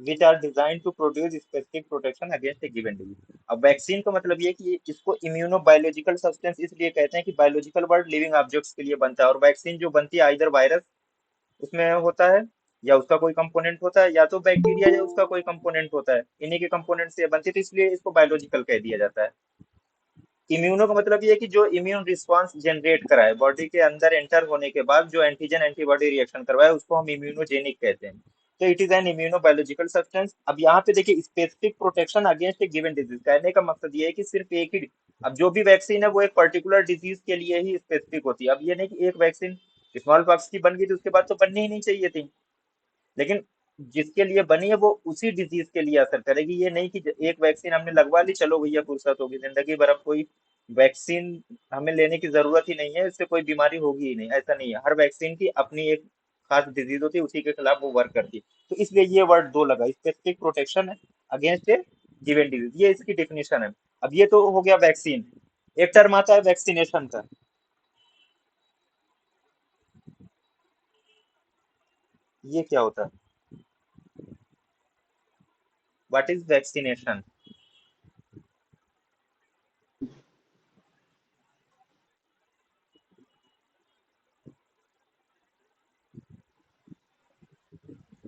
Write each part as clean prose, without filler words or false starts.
Which are design to produce specific protection against a given disease. अब vaccine का मतलब ये है कि इसको इम्यूनो बायोलॉजिकल सब्सटेंस इसलिए कहते हैं कि बायोलॉजिकल वर्ड लिविंग ऑब्जेक्ट्स के लिए बनता है, और वैक्सीन जो बनती है आइदर वायरस उसमें होता है या उसका कोई कंपोनेंट होता है, या तो बैक्टीरिया या उसका कोई कंपोनेंट होता है, इन्हीं के कंपोनेंट से बनती है, तो इसलिए इसको बायोलॉजिकल कह दिया जाता है। इम्यूनो का मतलब ये है कि जो इम्यून रिस्पांस जनरेट कराए बॉडी के अंदर एंटर होने के बाद, जो एंटीजन एंटीबॉडी रिएक्शन करवाए, उसको हम इम्यूनोजेनिक कहते हैं। तो it is an immuno biological substance. अब यहाँ पे देखिए, specific protection against a given disease कहने का मकसद ये है कि सिर्फ एक ही, अब जो भी वैक्सीन है वो एक पर्टिकुलर डिजीज के लिए ही स्पेसिफिक होती है। अब ये नहीं कि एक वैक्सीन स्मॉल पॉक्स की बन गई तो उसके बाद तो बननी ही नहीं चाहिए थी, लेकिन जिसके लिए बनी है वो उसी डिजीज के लिए असर करेगी। ये नहीं कि एक वैक्सीन हमने लगवा ली, चलो भैया फुर्सत होगी, जिंदगी भर अब कोई वैक्सीन हमें लेने की जरूरत ही नहीं है, इससे कोई बीमारी होगी ही नहीं, ऐसा नहीं है। हर वैक्सीन की अपनी एक खास डिजीज होती है, उसी के खिलाफ वो वर्क करती है। तो इसलिए ये वर्ड दो लगा, स्पेसिफिक प्रोटेक्शन है अगेंस्ट ए गिवन डिजीज, ये इसकी डिफिनेशन है। अब ये तो हो गया वैक्सीन। एक टर्म आता है वैक्सीनेशन का। ये क्या होता है? What is vaccination?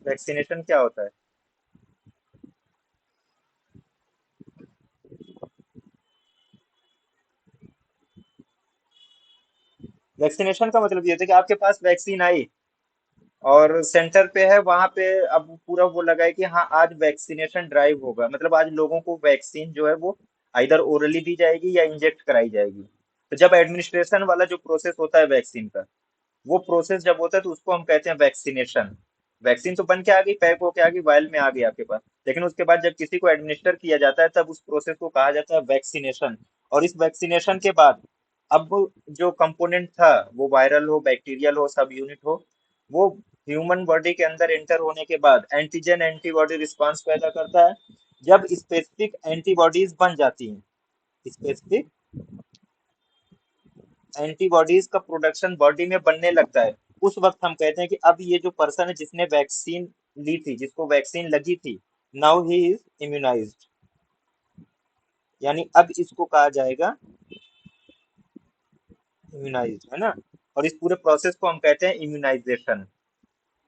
वैक्सीनेशन क्या होता है? वैक्सीनेशन का मतलब ये होता है कि आपके पास वैक्सीन आई और सेंटर पे है, वहां पे अब पूरा वो लगा है कि हाँ आज वैक्सीनेशन ड्राइव होगा, मतलब आज लोगों को वैक्सीन जो है वो आइदर ओरली दी जाएगी या इंजेक्ट कराई जाएगी। तो जब एडमिनिस्ट्रेशन वाला जो प्रोसेस होता है वैक्सीन का, वो प्रोसेस जब होता है तो उसको हम कहते हैं वैक्सीनेशन। वैक्सीन तो बन के आ गई, पैक होके आ गई, वायल में आ गई आपके पास, लेकिन उसके बाद जब किसी को एडमिनिस्टर किया जाता है तब उस प्रोसेस को कहा जाता है वैक्सीनेशन। और इस वैक्सीनेशन के बाद अब जो कंपोनेंट था, वो वायरल हो बैक्टीरियल हो सब यूनिट हो, वो ह्यूमन बॉडी के अंदर एंटर होने के बाद एंटीजन एंटीबॉडी रिस्पांस पैदा करता है। जब स्पेसिफिक एंटीबॉडीज बन जाती हैं, स्पेसिफिक एंटीबॉडीज का प्रोडक्शन बॉडी में बनने लगता है, उस वक्त हम कहते हैं कि अब ये जो पर्सन है जिसने वैक्सीन ली थी, जिसको वैक्सीन लगी थी, नाउ ही इज इम्यूनाइज्ड, यानी अब इसको कहा जाएगा इम्यूनाइज्ड, है ना। और इस पूरे प्रोसेस को हम कहते हैं इम्यूनाइजेशन।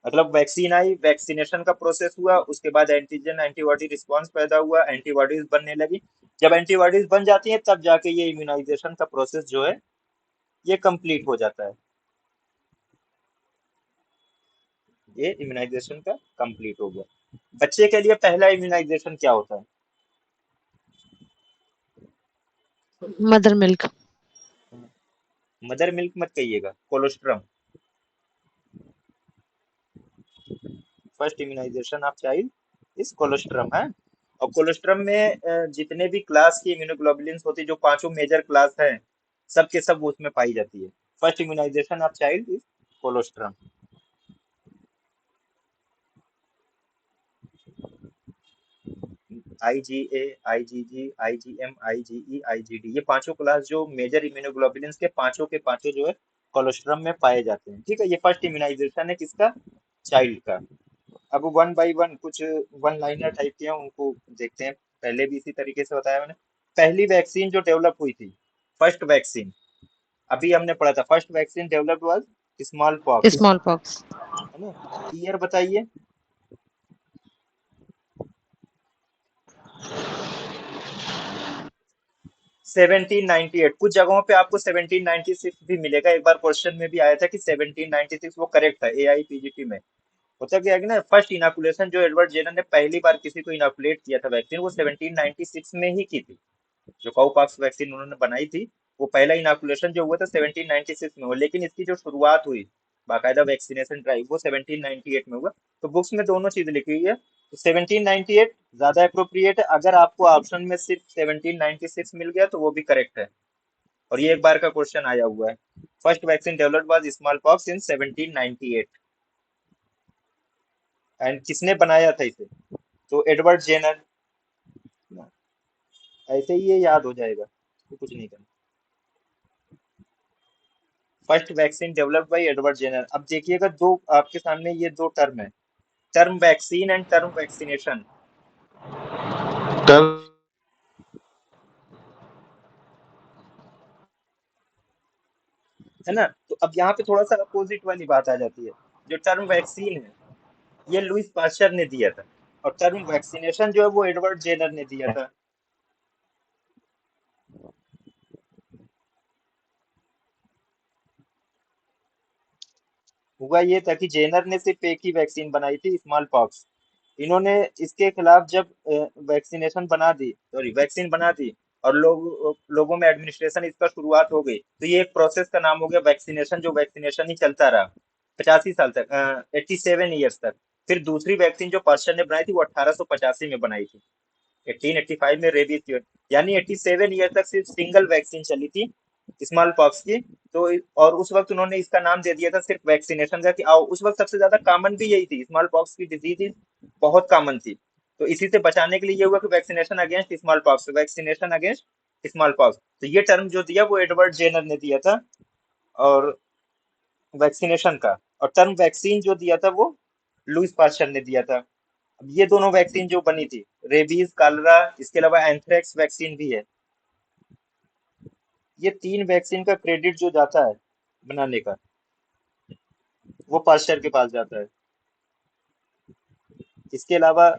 मतलब वैक्सीन आई, वैक्सीनेशन का प्रोसेस हुआ, उसके बाद एंटीजन एंटीबॉडी रिस्पांस पैदा हुआ, एंटीबॉडीज बनने लगी। जब एंटीबॉडीज बन जाती हैं तब जाके ये इम्यूनाइजेशन का प्रोसेस जो है ये कंप्लीट हो जाता है। ये इम्यूनाइजेशन का कंप्लीट हो गया। बच्चे के लिए पहला इम्यूनाइजेशन क्या होता है? Mother milk. मदर मिल्क मत कहिएगा, colostrum. First immunisation of child is colostrum है। और कोलोस्ट्रम में जितने भी क्लास की इम्यूनोग्लोबुलिन्स होती है, जो पांचों मेजर क्लास हैं, सब के सब उसमें पाई जाती है। First immunisation of child is colostrum. IgA, IgG, IgM, IgE, IgD, ये पांचों क्लास जो मेजर इम्यूनोग्लोबुलिन्स के पांचों जो है कोलोस्ट्रम में पाए जाते हैं। ठीक है, ये फर्स्ट इम्यूनाइजेशन है किसका? चाइल्ड का। अब वन बाय वन कुछ वन लाइनर टाइप के हैं, उनको देखते हैं। पहले भी इसी तरीके से बताया मैंने। पहली वैक्सीन जो डेवलप हुई थी, फर्स्ट वैक्सीन, अभी हमने पढ़ा था, first vaccine developed was small pox, small pox. है ना। ईयर बताइए। 1798। कुछ जगहों पे आपको 1796 भी मिलेगा, एक बार क्वेश्चन में भी आया था कि 1796 वो करेक्ट था एआईपीजीटी में। होता क्या है कि ना, फर्स्ट इनाकुलेशन जो एडवर्ड जेनर ने पहली बार किसी को इनाकुलेट किया था वैक्सीन, वो 1796 में ही की थी। जो काउपॉक्स वैक्सीन उन्होंने बनाई थी, वो पहला इनाकुलेशन जो हुआ था 1796 में हुआ, लेकिन इसकी जो शुरुआत हुई बाकायदा वैक्सीनेशन ड्राइव, वो 1798 में हुआ। तो बुक्स में दोनों चीज लिखी हुई है, तो 1798 ज्यादा अप्रोप्रिएट है। अगर आपको ऑप्शन में सिर्फ 1796 मिल गया तो वो भी करेक्ट है, और ये एक बार का क्वेश्चन आया हुआ है। First vaccine developed was small pox in 1798। And किसने बनाया था इसे? तो एडवर्ड जेनर। ऐसे ही ये याद हो जाएगा, तो कुछ नहीं करना। First vaccine developed by Edward Jenner. अब देखिएगा, दो आपके सामने ये दो टर्म है, term vaccine and term vaccination, term है ना। तो अब यहाँ पे थोड़ा सा अपोजिट वाली बात आ जाती है। जो टर्म वैक्सीन है ये लुइस पास्चर ने दिया था, और टर्म वैक्सीनेशन जो है वो एडवर्ड जेनर ने दिया था। हुआ ये था कि जेनर ने सिर्फ एक ही वैक्सीन बनाई थी, स्मॉल पॉक्स। इन्होंने इसके खिलाफ जब वैक्सीनेशन बना दी, सॉरी वैक्सीन बना दी, और लोगों में एडमिनिस्ट्रेशन इसका शुरुआत हो गई, तो ये एक प्रोसेस का नाम हो गया वैक्सीनेशन, जो वैक्सीनेशन ही चलता रहा 85 साल तक, 87 ईयर्स तक। फिर दूसरी वैक्सीन जो पर्सन ने बनाई थी वो 1885 में बनाई थी, 1885 में रेबीज की। यानी 87 ईयर तक सिर्फ सिंगल वैक्सीन चली थी स्मॉल पॉक्स की। तो और उस वक्त उन्होंने इसका नाम दे दिया था सिर्फ वैक्सीनेशन का, कि आओ, उस वक्त सबसे ज्यादा कॉमन भी यही थी, स्मॉल पॉक्स की डिजीज बहुत कॉमन थी। तो इसी से बचाने के लिए ये हुआ कि vaccination against small pox, vaccination against small pox. तो ये टर्म जो दिया वो एडवर्ड जेनर ने दिया था, और वैक्सीनेशन का। और टर्म वैक्सीन जो दिया था वो लुइस पास्चर ने दिया था। अब ये दोनों वैक्सीन जो बनी थी, रेबीज, कालरा, इसके अलावा एंथ्रेक्स वैक्सीन भी है, ये तीन वैक्सीन का क्रेडिट जो जाता है बनाने का, वो पास्चर के पास जाता है। इसके अलावा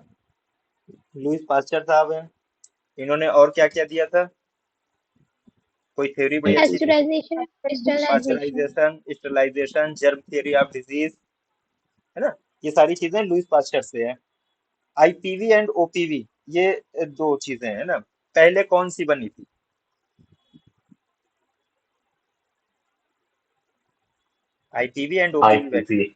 लुइस पास्चर साहब हैं, इन्होंने और क्या क्या दिया था, कोई थ्योरी बड़ी अच्छी थी, Pasteurization, sterilization. Pasteurisation, sterilisation, germ theory of disease, है ना। ये सारी चीजें लुइस पास्चर से है। आईपीवी एंड ओपीवी, ये दो चीजें हैं ना। पहले कौन सी बनी थी, IPv and OPV IPv. Vaccine.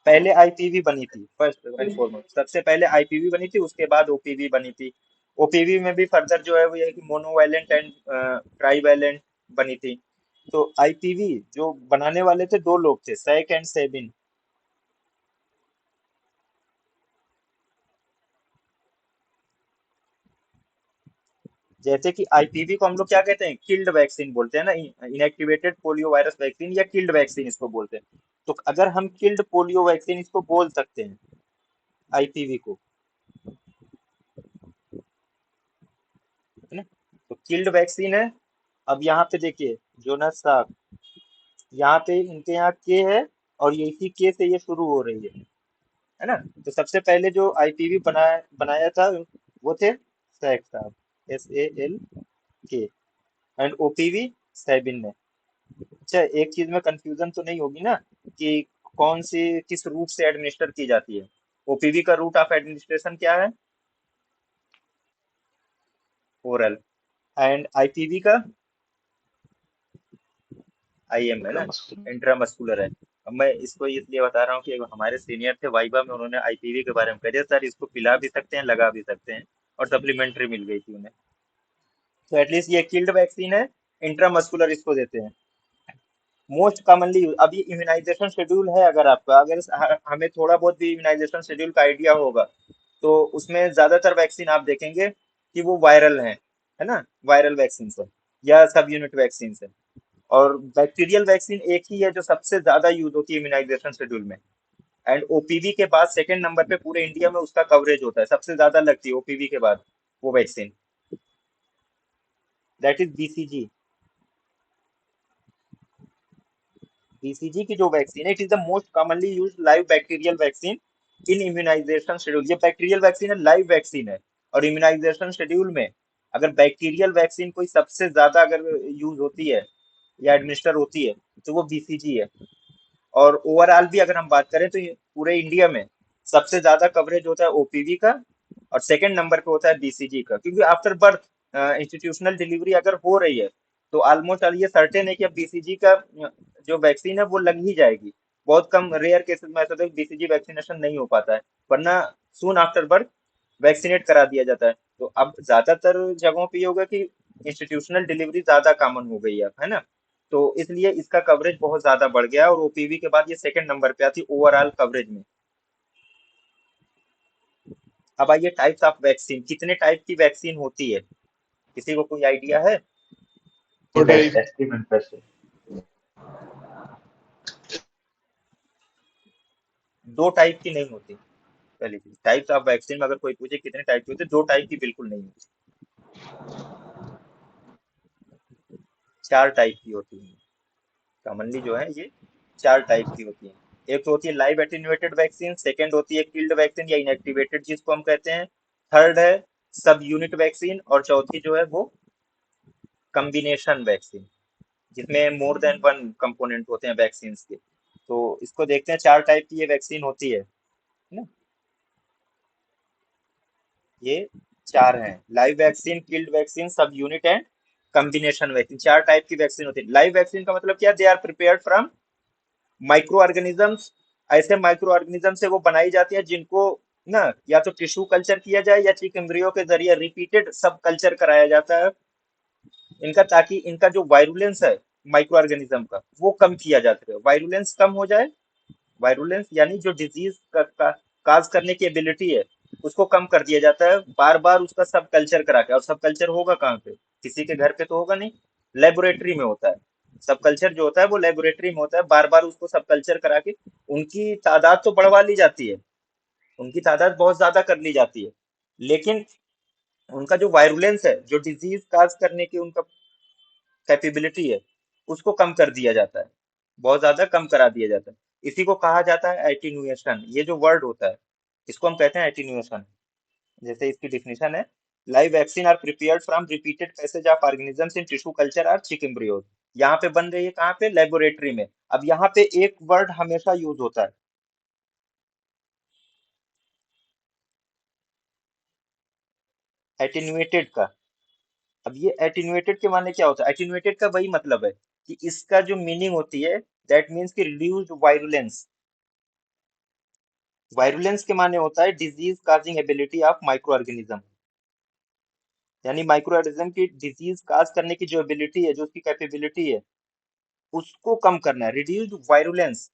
पहले आईपीवी बनी थी, फर्स्ट एंड फॉरमोस्ट, सबसे पहले आईपीवी बनी थी, उसके बाद ओपीवी बनी थी। ओपीवी में भी फर्दर जो है वो ये कि मोनोवैलेंट एंड ट्राईवैलेंट बनी थी। तो आईपीवी जो बनाने वाले थे दो लोग थे, सैक एंड सेबिन। जैसे कि आईपीवी को हम लोग क्या कहते हैं, किल्ड वैक्सीन बोलते हैं ना, इनएक्टिवेटेड पोलियो वायरस वैक्सीन या किल्ड वैक्सीन इसको बोलते हैं। तो अगर हम किल्ड पोलियो वैक्सीन इसको बोल सकते हैं, आईपीवी को, है ना। तो किल्ड वैक्सीन है। अब यहाँ पे देखिए जोनास साहब, यहाँ पे इनके यहाँ के है, और ये इसी के से ये शुरू हो रही है ना। तो सबसे पहले जो आईपीवी बनाया बनाया था वो थे सैक साहब, SALK। एंड ओपीवी सैबिन ने। अच्छा, एक चीज में कंफ्यूजन तो नहीं होगी ना, कि कौन सी किस रूट से एडमिनिस्टर की जाती है। ओपीवी का रूट ऑफ एडमिनिस्ट्रेशन क्या है, ओरल। एंड आईपीवी का IM है ना, इंट्रामस्कुलर। इंट्रामस्कुलर है। अब मैं इसको इसलिए बता रहा हूँ कि हमारे सीनियर थे वाइवा में, उन्होंने आईपीवी के बारे में कह दिया, सर इसको पिला भी सकते हैं, लगा भी सकते हैं, और सप्लीमेंट्री मिल गई थी उन्हें। तो एटलीस्ट ये किल्ड वैक्सीन है, इंट्रामस्कुलर इसको देते हैं। मोस्ट कॉमनली यूज, अभी इम्यूनाइजेशन शेड्यूल है, अगर आपका, अगर हमें थोड़ा बहुत भी इम्यूनाइजेशन शेड्यूल का आइडिया होगा, तो उसमें ज्यादातर वैक्सीन आप देखेंगे कि वो वायरल है ना, वायरल वैक्सीन है या सब यूनिट वैक्सीन है। और बैक्टीरियल वैक्सीन एक ही है जो सबसे ज्यादा यूज होती है इम्यूनाइजेशन शेड्यूल में। एंड ओपीवी के बाद सेकंड नंबर पे पूरे इंडिया में उसका कवरेज होता है, सबसे ज्यादा लगती है ओपीवी के बाद वो vaccine, that is BCG. BCG की जो वैक्सीन है, it is the most commonly use live bacterial vaccine in immunisation schedule. ये बैक्टीरियल वैक्सीन है, लाइव वैक्सीन है। और इम्यूनाइजेशन शेड्यूल में अगर बैक्टीरियल वैक्सीन कोई सबसे ज्यादा अगर यूज होती है या एडमिनिस्टर होती है, तो वो बीसीजी है। और ओवरऑल भी अगर हम बात करें तो ये पूरे इंडिया में सबसे ज्यादा कवरेज होता है ओपीवी का, और सेकंड नंबर पे होता है बीसीजी का, क्योंकि आफ्टर बर्थ इंस्टीट्यूशनल डिलीवरी अगर हो रही है, तो ऑलमोस्ट ये सर्टेन है कि अब बीसीजी का जो वैक्सीन है वो लग ही जाएगी। बहुत कम रेयर केसेस में ऐसा होता है कि बीसीजी वैक्सीनेशन नहीं हो पाता है, वरना सून आफ्टर बर्थ वैक्सीनेट करा दिया जाता है। तो अब ज्यादातर जगहों पे ये होगा कि इंस्टीट्यूशनल डिलीवरी ज्यादा कॉमन हो गई है ना। तो इसलिए इसका कवरेज बहुत ज्यादा बढ़ गया है, और ओपीवी के बाद ये सेकंड नंबर पे आती है ओवरऑल कवरेज में। अब आइए टाइप्स ऑफ वैक्सीन, कितने टाइप की वैक्सीन होती है, किसी को कोई आइडिया है। थोड़ा एस्टिमेट वैसे। दो टाइप की नहीं होती, पहली चीज, टाइप्स ऑफ वैक्सीन में अगर कोई पूछे कितने टाइप के होते हैं, 2 टाइप की बिल्कुल नहीं होती, 4 टाइप की होती है। कॉमनली जो है ये 4 टाइप की होती है। एक तो होती है लाइव एटेन्यूएटेड वैक्सीन, सेकंड होती है किल्ड वैक्सीन या इनएक्टिवेटेड जिसको हम कहते हैं, थर्ड है सब यूनिट वैक्सीन, और चौथी जो है वो कम्बिनेशन वैक्सीन, जिसमें मोर देन वन कंपोनेंट होते हैं वैक्सीन के। तो इसको देखते हैं, 4 टाइप की ये वैक्सीन होती है ना, ये 4 हैं, live vaccine, killed vaccine, sub unit and combination vaccine. 4 type की वैक्सीन होती है। लाइव वैक्सीन का मतलब क्या, they are prepared from micro organisms, ऐसे माइक्रो ऑर्गेनिज्म से वो बनाई जाती है जिनको ना या तो टिश्यू कल्चर किया जाए या चिक एम्ब्रियो के जरिए रिपीटेड सब कल्चर कराया जाता है इनका, ताकि इनका जो वायरुलेंस है माइक्रो ऑर्गेनिज्म का वो कम किया जा सके, वायरुलेंस कम हो जाए। वायरुलेंस यानी जो डिजीज का काज करने की एबिलिटी है उसको कम कर दिया जाता है बार बार उसका सब कल्चर करा के। और सब कल्चर होगा कहाँ पे, किसी के घर पे तो होगा नहीं, लेबोरेटरी में होता है। सब कल्चर जो होता है वो लेबोरेटरी में होता है, बार बार उसको सब कल्चर करा के उनकी तादाद तो बढ़वा ली जाती है, उनकी तादाद बहुत ज्यादा कर ली जाती है, लेकिन उनका जो वायरुलेंस है, जो डिजीज काज करने की उनका कैपेबिलिटी है, उसको कम कर दिया जाता है, बहुत ज्यादा कम करा दिया जाता है। इसी को कहा जाता है एटीन्यूएशन। ये जो वर्ड होता है इसको हम कहते हैं एटीन्यूएशन। जैसे इसकी डिफिनेशन है, live vaccine are prepared from repeated passage of organisms in tissue culture or chick embryos. यहाँ पे बन रही है कहाँ पे, लेबोरेटरी में। अब यहाँ पे एक वर्ड हमेशा यूज होता है, एटीन्यूएटेड का। अब ये एटीन्यूएटेड के माने क्या होता है, एटीन्यूएटेड का वही मतलब है कि इसका जो मीनिंग होती है, दैट मीन्स कि रिड्यूस्ड वायरुलेंस। वायरुलेंस के माने होता है disease causing ability of micro organism, यानी माइक्रो ऑर्गेनिज्म की डिजीज काज करने की जो एबिलिटी है, जो उसकी कैपेबिलिटी है, उसको कम करना है, रिड्यूस्ड वायरुलेंस,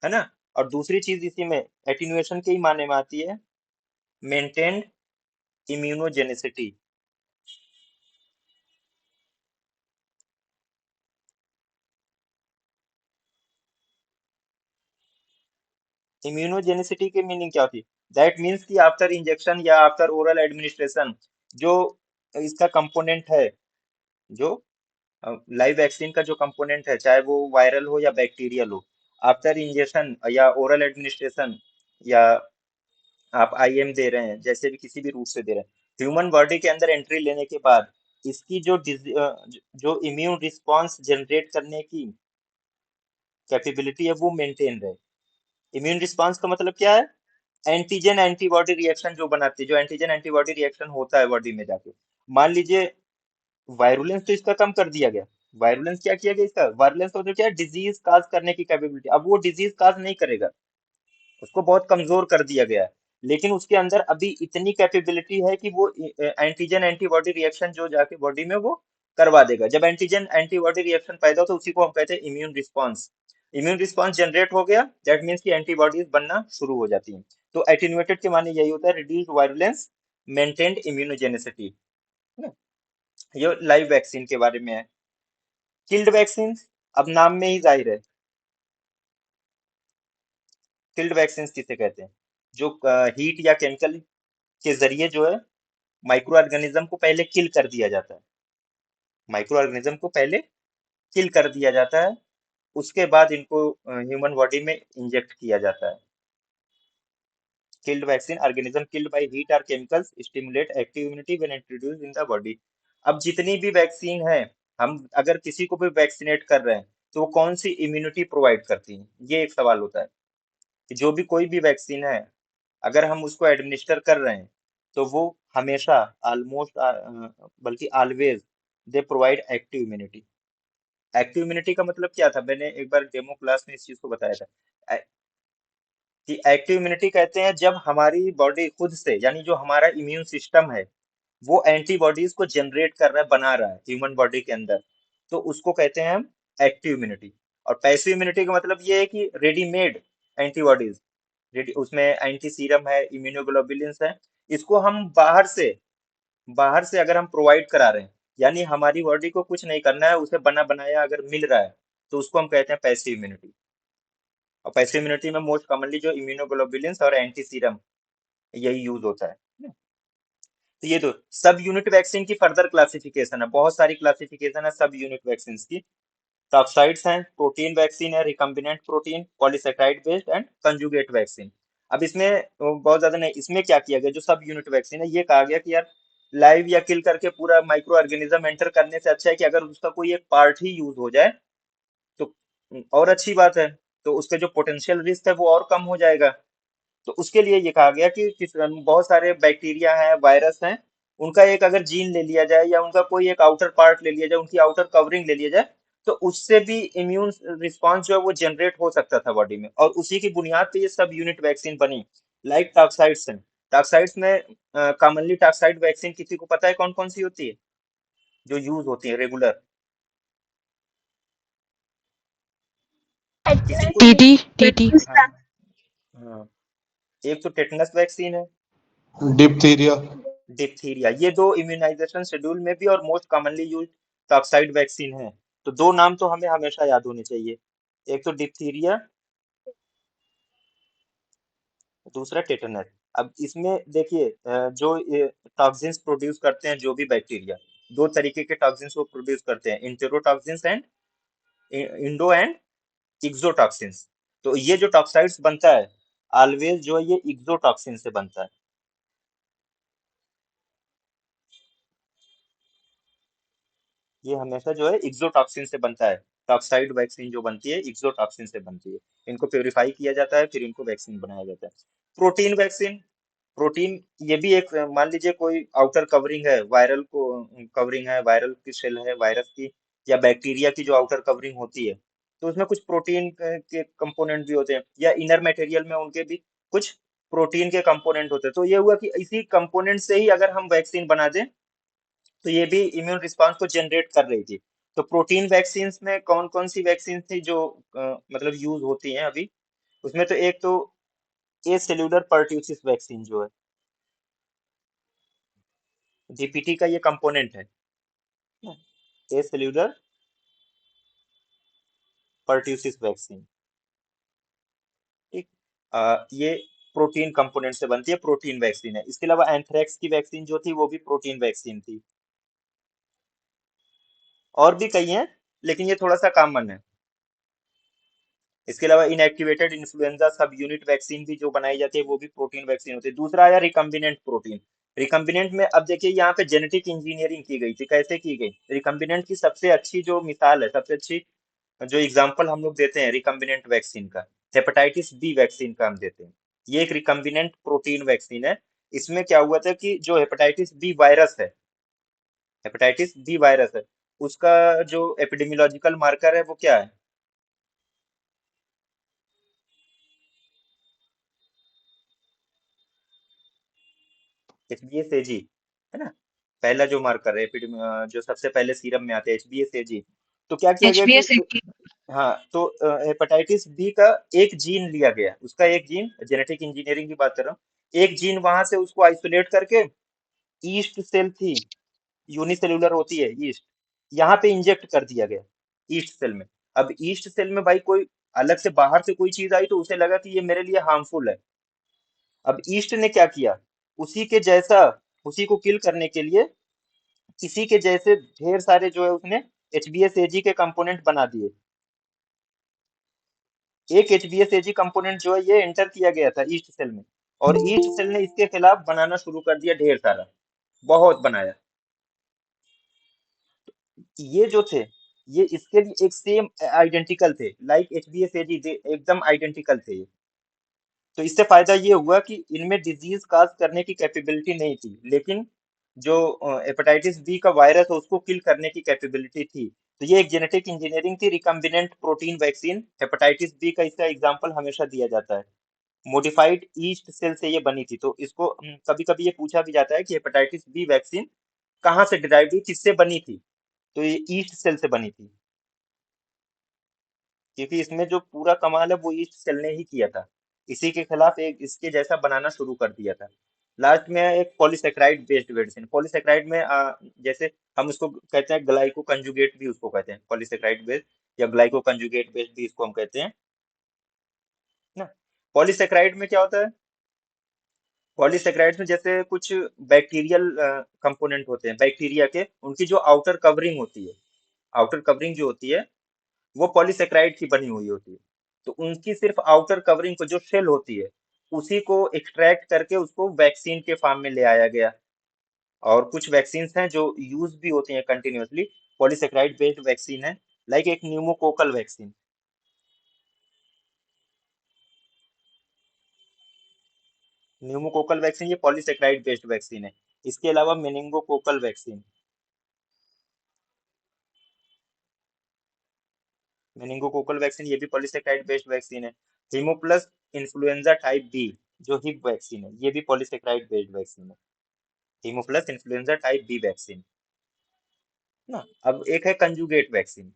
है ना। और दूसरी चीज इसी में एटीन्यूएशन के ही माने में आती है, मेंटेन्ड इम्यूनोजेनिसिटी। इम्यूनोजेनिसिटी की मीनिंग क्या होती है, दैट मीन्स कि आफ्टर इंजेक्शन या आफ्टर ओरल एडमिनिस्ट्रेशन जो इसका कंपोनेंट है, जो लाइव वैक्सीन का जो कंपोनेंट है, चाहे वो वायरल हो या बैक्टीरियल हो, आफ्टर इंजेक्शन या ओरल एडमिनिस्ट्रेशन, या आप आईएम दे रहे हैं, जैसे भी किसी भी रूट से दे रहे हैं, ह्यूमन बॉडी के अंदर एंट्री लेने के बाद इसकी जो इम्यून रिस्पॉन्स जनरेट करने की कैपेबिलिटी है वो मेंटेन रहे। इम्यून रिस्पॉन्स का मतलब क्या है, एंटीजन एंटीबॉडी रिएक्शन जो बनाती है, जो एंटीजन एंटीबॉडी रिएक्शन होता है बॉडी में जाके। मान लीजिए वायरुलेंस तो इसका कम कर दिया गया, वायरुलेंस क्या किया गया इसका, वायरुलेंस का मतलब क्या है, डिजीज काज करने की कैपेबिलिटी। अब वो डिजीज काज नहीं करेगा, उसको बहुत कमजोर कर दिया गया है, लेकिन उसके अंदर अभी इतनी कैपेबिलिटी है कि वो एंटीजन एंटीबॉडी रिएक्शन जो जाके बॉडी में वो करवा देगा। जब एंटीजन एंटीबॉडी रिएक्शन पैदा होता है उसी को हम कहते हैं immune response. Immune response generate हो गया, दैट मीन्स कि एंटीबॉडीज बनना शुरू हो जाती हैं। तो एटीन्यूएटेड के माने यही होता है, रिड्यूस्ड वायरुलेंस, मेंटेन्ड इम्यूनोजेनिसिटी, है ना। ये लाइव वैक्सीन के बारे में है। किल्ड वैक्सीन, अब नाम में ही जाहिर है, किल्ड वैक्सीन किसे कहते हैं, जो हीट या केमिकल के जरिए जो है माइक्रो ऑर्गेनिज्म को पहले किल कर दिया जाता है, माइक्रो ऑर्गेनिज्म को पहले किल कर दिया जाता है, उसके बाद इनको ह्यूमन बॉडी में इंजेक्ट किया जाता है। Killed vaccine, organism killed by heat और chemicals stimulate active immunity when introduce in the body. अब जितनी भी वैक्सीन है, हम अगर किसी को भी वैक्सीनेट कर रहे हैं तो वो कौन सी इम्यूनिटी प्रोवाइड करती है, ये एक सवाल होता है कि जो भी कोई भी वैक्सीन है, अगर हम उसको एडमिनिस्टर कर रहे हैं तो वो हमेशा, ऑलमोस्ट, बल्कि always, they provide active immunity. Active immunity का मतलब क्या था, मैंने एक बार डेमो क्लास में इस चीज को बताया था, कि एक्टिव इम्यूनिटी कहते हैं जब हमारी बॉडी खुद से, यानी जो हमारा इम्यून सिस्टम है वो एंटीबॉडीज को जनरेट कर रहा है, बना रहा है ह्यूमन बॉडी के अंदर, तो उसको कहते हैं हम एक्टिव इम्यूनिटी। और पैसिव इम्यूनिटी का मतलब ये है कि रेडीमेड एंटीबॉडीज, उसमें एंटी सीरम है, इम्यूनोग्लोबुलिन्स है, इसको हम बाहर से अगर हम प्रोवाइड करा रहे हैं, यानी हमारी बॉडी को कुछ नहीं करना है, उसे बना बनाया अगर मिल रहा है, तो उसको हम कहते हैं पैसिव इम्यूनिटी। और पैसिव इम्यूनिटी में मोस्ट कॉमनली जो इम्यूनोग्लोबुलिन्स और एंटी सीरम यही यूज होता है ना? तो ये तो सब यूनिट वैक्सीन की फर्दर क्लासिफिकेशन है, बहुत सारी क्लासिफिकेशन है सब यूनिट वैक्सीन की। टॉक्साइड्स हैं, प्रोटीन वैक्सीन है, recombinant protein, polysaccharide based and conjugate vaccine. अब इसमें बहुत ज्यादा नहीं, इसमें क्या किया गया, जो सब यूनिट वैक्सीन है ये कहा गया कि यार लाइव या किल करके पूरा माइक्रो ऑर्गेनिज्म एंटर करने से अच्छा है कि अगर उसका कोई एक पार्ट ही यूज हो जाए तो और अच्छी बात है, तो उसके जो पोटेंशियल रिस्क है वो और कम हो जाएगा। तो उसके लिए ये कहा गया कि बहुत सारे बैक्टीरिया हैं, वायरस हैं, उनका एक अगर जीन ले लिया जाए या उनका कोई एक आउटर पार्ट ले लिया जाए, उनकी आउटर कवरिंग ले लिया जाए, तो उससे भी इम्यून रिस्पॉन्स जो है वो जनरेट हो सकता था बॉडी में, और उसी की बुनियाद पे ये सब यूनिट वैक्सीन बनी। लाइक टॉक्साइड्स हैं, टॉक्साइड्स में कॉमनली टॉक्साइड वैक्सीन किसी को पता है कौन कौन सी होती है जो यूज होती है रेगुलर? किसी को? टीटी टीटी हाँ हाँ, एक तो टेटनस वैक्सीन है, डिप्थीरिया। डिप्थीरिया, ये दो इम्यूनाइजेशन शेड्यूल में भी और most commonly use toxoid vaccine है। तो दो नाम तो हमें हमेशा याद होने चाहिए, एक तो डिप्थीरिया, दूसरा टेटनस। अब इसमें देखिए जो टॉक्सिन्स प्रोड्यूस करते हैं जो भी बैक्टीरिया, दो तरीके के टॉक्सिन्स वो प्रोड्यूस करते हैं, इंटेरोटॉक्सिन्स एंड इंडो एंड एक्सोटॉक्सिन्स। तो ये जो टॉक्साइड्स बनता है ऑलवेज जो है ये एक्सोटॉक्सिन से बनता है। ये हमेशा जो है एक्सोटॉक्सिन से बनता है। टॉक्साइड वैक्सीन जो बनती है एक्सोटॉक्सिन से बनती है। इनको प्योरीफाई किया जाता है, फिर इनको वैक्सीन बनाया जाता है। प्रोटीन वैक्सीन, प्रोटीन ये भी एक, मान लीजिए कोई आउटर कवरिंग है, वायरल को कवरिंग है, वायरल की सेल है वायरस की, या बैक्टीरिया की जो आउटर कवरिंग होती है, तो उसमें कुछ प्रोटीन के कंपोनेंट भी होते हैं, या इनर मटेरियल में उनके भी कुछ प्रोटीन के कंपोनेंट होते हैं। तो ये हुआ कि इसी कंपोनेंट से ही अगर हम वैक्सीन बना दें तो ये भी इम्यून रिस्पांस को जनरेट कर रही थी। तो प्रोटीन वैक्सीन में कौन कौन सी वैक्सीन थी जो मतलब यूज होती हैं अभी? उसमें तो एक तो ए सेल्यूलर पर्ट्यूसिस वैक्सीन जो है, जीपीटी का ये कंपोनेंट है, ए सेल्यूलर पर्ट्यूसिस वैक्सीन। ठीक। ये प्रोटीन कंपोनेंट से बनती है, प्रोटीन वैक्सीन है। इसके अलावा एंथ्रेक्स की वैक्सीन जो थी वो भी प्रोटीन वैक्सीन थी। और भी कई हैं, लेकिन ये थोड़ा सा कॉमन है। इसके अलावा इनएक्टिवेटेड इन्फ्लुएंजा सब यूनिट वैक्सीन भी जो बनाई जाती है वो भी प्रोटीन वैक्सीन होती है। दूसरा आया रिकम्बिनेंट प्रोटीन। रिकम्बिनेंट में अब देखिए यहाँ पे जेनेटिक इंजीनियरिंग की गई थी, कैसे की गई? रिकम्बिनेंट की सबसे अच्छी जो मिसाल है, सबसे अच्छी जो एग्जाम्पल हम लोग देते हैं रिकम्बिनेंट वैक्सीन का, हेपेटाइटिस बी वैक्सीन का हम देते हैं। ये एक रिकम्बिनेंट प्रोटीन वैक्सीन है। इसमें क्या हुआ था कि जो हेपेटाइटिस बी वायरस है, हेपेटाइटिस बी वायरस है, उसका जो एपिडेमियोलॉजिकल मार्कर है वो क्या है? HbA है ना, पहला जो मार्कर है जो सबसे पहले सीरम में आते हैं HbA। तो क्या किया गया कि HbA हाँ, तो हेपेटाइटिस बी का एक जीन लिया गया, उसका एक जीन, जेनेटिक इंजीनियरिंग की बात कर रहा हूँ, एक जीन वहां से उसको आइसोलेट करके ईस्ट सेल थी, यूनिसेल्यूलर होती है ईस्ट, यहाँ पे इंजेक्ट कर दिया गया ईस्ट सेल में। अब ईस्ट सेल में भाई कोई अलग से बाहर से कोई चीज आई तो उसे लगा कि ये मेरे लिए हार्मफुल है। अब ईस्ट ने क्या किया, उसी के जैसा, उसी को किल करने के लिए इसी के जैसे ढेर सारे जो है उसने HbA के कंपोनेंट बना दिए। एक HbA कंपोनेंट जो है ये एंटर किया गया था ईस्ट सेल में, और ईस्ट सेल ने इसके खिलाफ बनाना शुरू कर दिया ढेर सारा, बहुत बनाया। ये जो थे ये इसके लिए एक सेम आइडेंटिकल थे, लाइक HbA एकदम आइडेंटिकल थे ये। तो इससे फायदा ये हुआ कि इनमें डिजीज काज करने की कैपेबिलिटी नहीं थी, लेकिन जो हेपेटाइटिस बी का वायरस है उसको किल करने की कैपेबिलिटी थी। तो ये एक जेनेटिक इंजीनियरिंग थी, recombinant protein vaccine hepatitis B का इसका एग्जांपल हमेशा दिया जाता है। मॉडिफाइड ईस्ट सेल से ये बनी थी। तो इसको कभी कभी ये पूछा भी जाता है कि हेपेटाइटिस बी वैक्सीन कहाँ से डिराइव हुई, किससे बनी थी? तो ये ईस्ट सेल से बनी थी, क्योंकि इसमें जो पूरा कमाल है वो ईस्ट सेल ने ही किया था, इसी के खिलाफ एक इसके जैसा बनाना शुरू कर दिया था। लास्ट में है एक पॉलीसेकेराइड बेस्ड मेडिसिन। पॉलीसेकेराइड में जैसे हम उसको कहते हैं ग्लाइको कंजुगेट भी उसको कहते हैं, पॉलीसेकेराइड बेस्ड या ग्लाइको कंजुगेट बेस्ड भी इसको हम कहते हैं ना। पॉलीसेकेराइड में क्या होता है? पॉलीसेकेराइड्स में जैसे कुछ बैक्टीरियल कंपोनेंट होते हैं, बैक्टीरिया के उनकी जो आउटर कवरिंग होती है, आउटर कवरिंग जो होती है वो पॉलीसेकेराइड की बनी हुई होती है। तो उनकी सिर्फ आउटर कवरिंग को, जो शेल होती है, उसी को एक्सट्रैक्ट करके उसको वैक्सीन के फॉर्म में ले आया गया। और कुछ वैक्सीन हैं जो यूज भी होती हैं कंटिन्यूअसली, पॉलीसेकेराइड बेस्ड वैक्सीन है, लाइक एक न्यूमोकोकल वैक्सीन। न्यूमोकोकल वैक्सीन ये पॉलीसेकेराइड बेस्ड वैक्सीन है। इसके अलावा मेनिंगोकोकल वैक्सीन, मेनिंगोकोकल वैक्सीन ये भी पॉलीसेकेराइड बेस्ड वैक्सीन है। हीमोप्लस इन्फ्लुएंजा टाइप बी जो हिप वैक्सीन है, ये भी पॉलीसेकेराइड बेस्ड वैक्सीन है। हीमोप्लस इन्फ्लुएंजा टाइप बी वैक्सीन ना। अब एक है कंजुगेट वैक्सीन।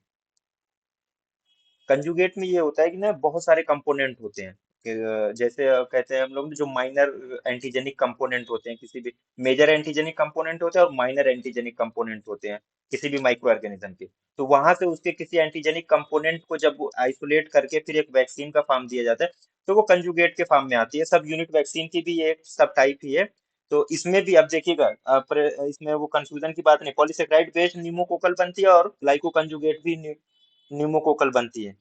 कंजुगेट में ये होता है कि ना बहुत सारे कंपोनेंट होते हैं कि जैसे कहते हैं हम लोग जो माइनर एंटीजेनिक कंपोनेंट होते हैं, किसी भी मेजर एंटीजेनिक कंपोनेंट होते हैं और माइनर एंटीजेनिक कंपोनेंट होते हैं किसी भी माइक्रो ऑर्गेनिज्म के। तो वहां से उसके किसी एंटीजेनिक कंपोनेंट को जब आइसोलेट करके फिर एक वैक्सीन का फॉर्म दिया जाता है, तो वो कंजुगेट के फॉर्म में आती है। सब यूनिट वैक्सीन की भी एक सब टाइप ही है। तो इसमें भी अब देखिएगा, इसमें वो कंफ्यूजन की बात नहीं, पॉलीसेकेराइड बेस्ड न्यूमोकोकल बनती है और ग्लाइको कंजुगेट भी न्यूमोकोकल बनती है।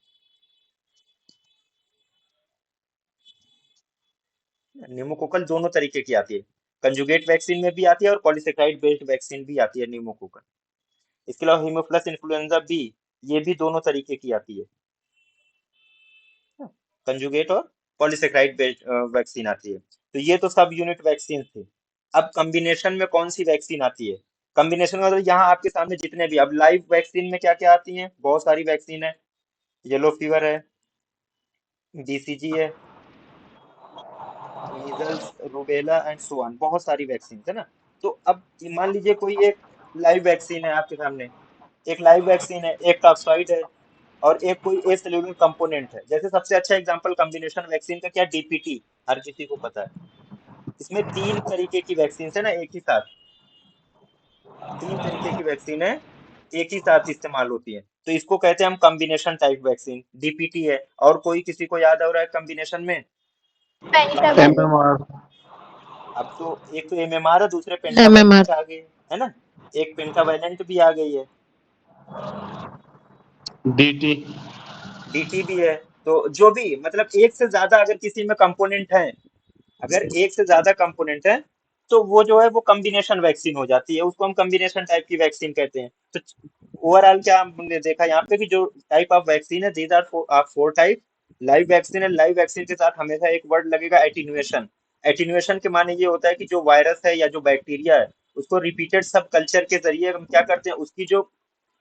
न्यूमोकोकल दोनों तरीके की आती है, कंजुगेट वैक्सीन में भी आती है और पॉलीसेकेराइड बेस्ड वैक्सीन भी आती है न्यूमोकोकल। इसके अलावा हीमोफ्लस इन्फ्लुएंजा बी, ये भी दोनों तरीके की आती है, कंजुगेट और पॉलीसेकेराइड बेस्ड वैक्सीन आती है। तो ये तो सब यूनिट वैक्सीन थी। अब कॉम्बिनेशन में कौन सी वैक्सीन आती है? कॉम्बिनेशन में मतलब यहाँ आपके सामने जितने भी, अब लाइव वैक्सीन में क्या क्या आती हैं, बहुत सारी वैक्सीन है। येलो फीवर है, बीसीजी है, measles, rubella and so on, बहुत सारी वैक्सीन है ना। तो अब मान लीजिए कोई एक लाइव वैक्सीन है आपके सामने, एक लाइव वैक्सीन है, एक टॉक्सॉइड है, और एक कोई ए सेल्यूलर कंपोनेंट है। जैसे सबसे अच्छा एग्जांपल कॉम्बिनेशन वैक्सीन का क्या, डीपीटी, हर किसी को पता है। इसमें तीन तरीके की वैक्सीन है ना एक ही साथ, तीन तरीके की वैक्सीन है एक ही साथ इस्तेमाल होती है, तो इसको कहते हैं हम कॉम्बिनेशन टाइप वैक्सीन, डीपीटी है। और कोई किसी को याद आ रहा है कॉम्बिनेशन में? पेंटावैलेंट। MMR, अब तो एक तो एमएमआर है, दूसरे पेंटावाइलेंट MMR। आ गए है ना, एक पेंटावाइलेंट भी आ गई है, DT, डीटी भी है। तो जो भी मतलब एक से ज्यादा अगर किसी में कंपोनेंट है, अगर एक से ज्यादा कंपोनेंट है, तो वो जो है वो कॉम्बिनेशन वैक्सीन हो जाती है, उसको हम कॉम्बिनेशन टाइप की वैक्सीन कहते हैं। तो ओवरऑल क्या हमने देखा यहाँ पे कि जो टाइप ऑफ वैक्सीन है, these are four type. Live vaccine है, लाइव वैक्सीन के साथ हमेशा एक वर्ड लगेगा, एटीन्यूएशन। एटीन्यूएशन के माने ये होता है कि जो वायरस है या जो बैक्टीरिया है, उसको रिपीटेड सब कल्चर के जरिए हम क्या करते हैं, उसकी जो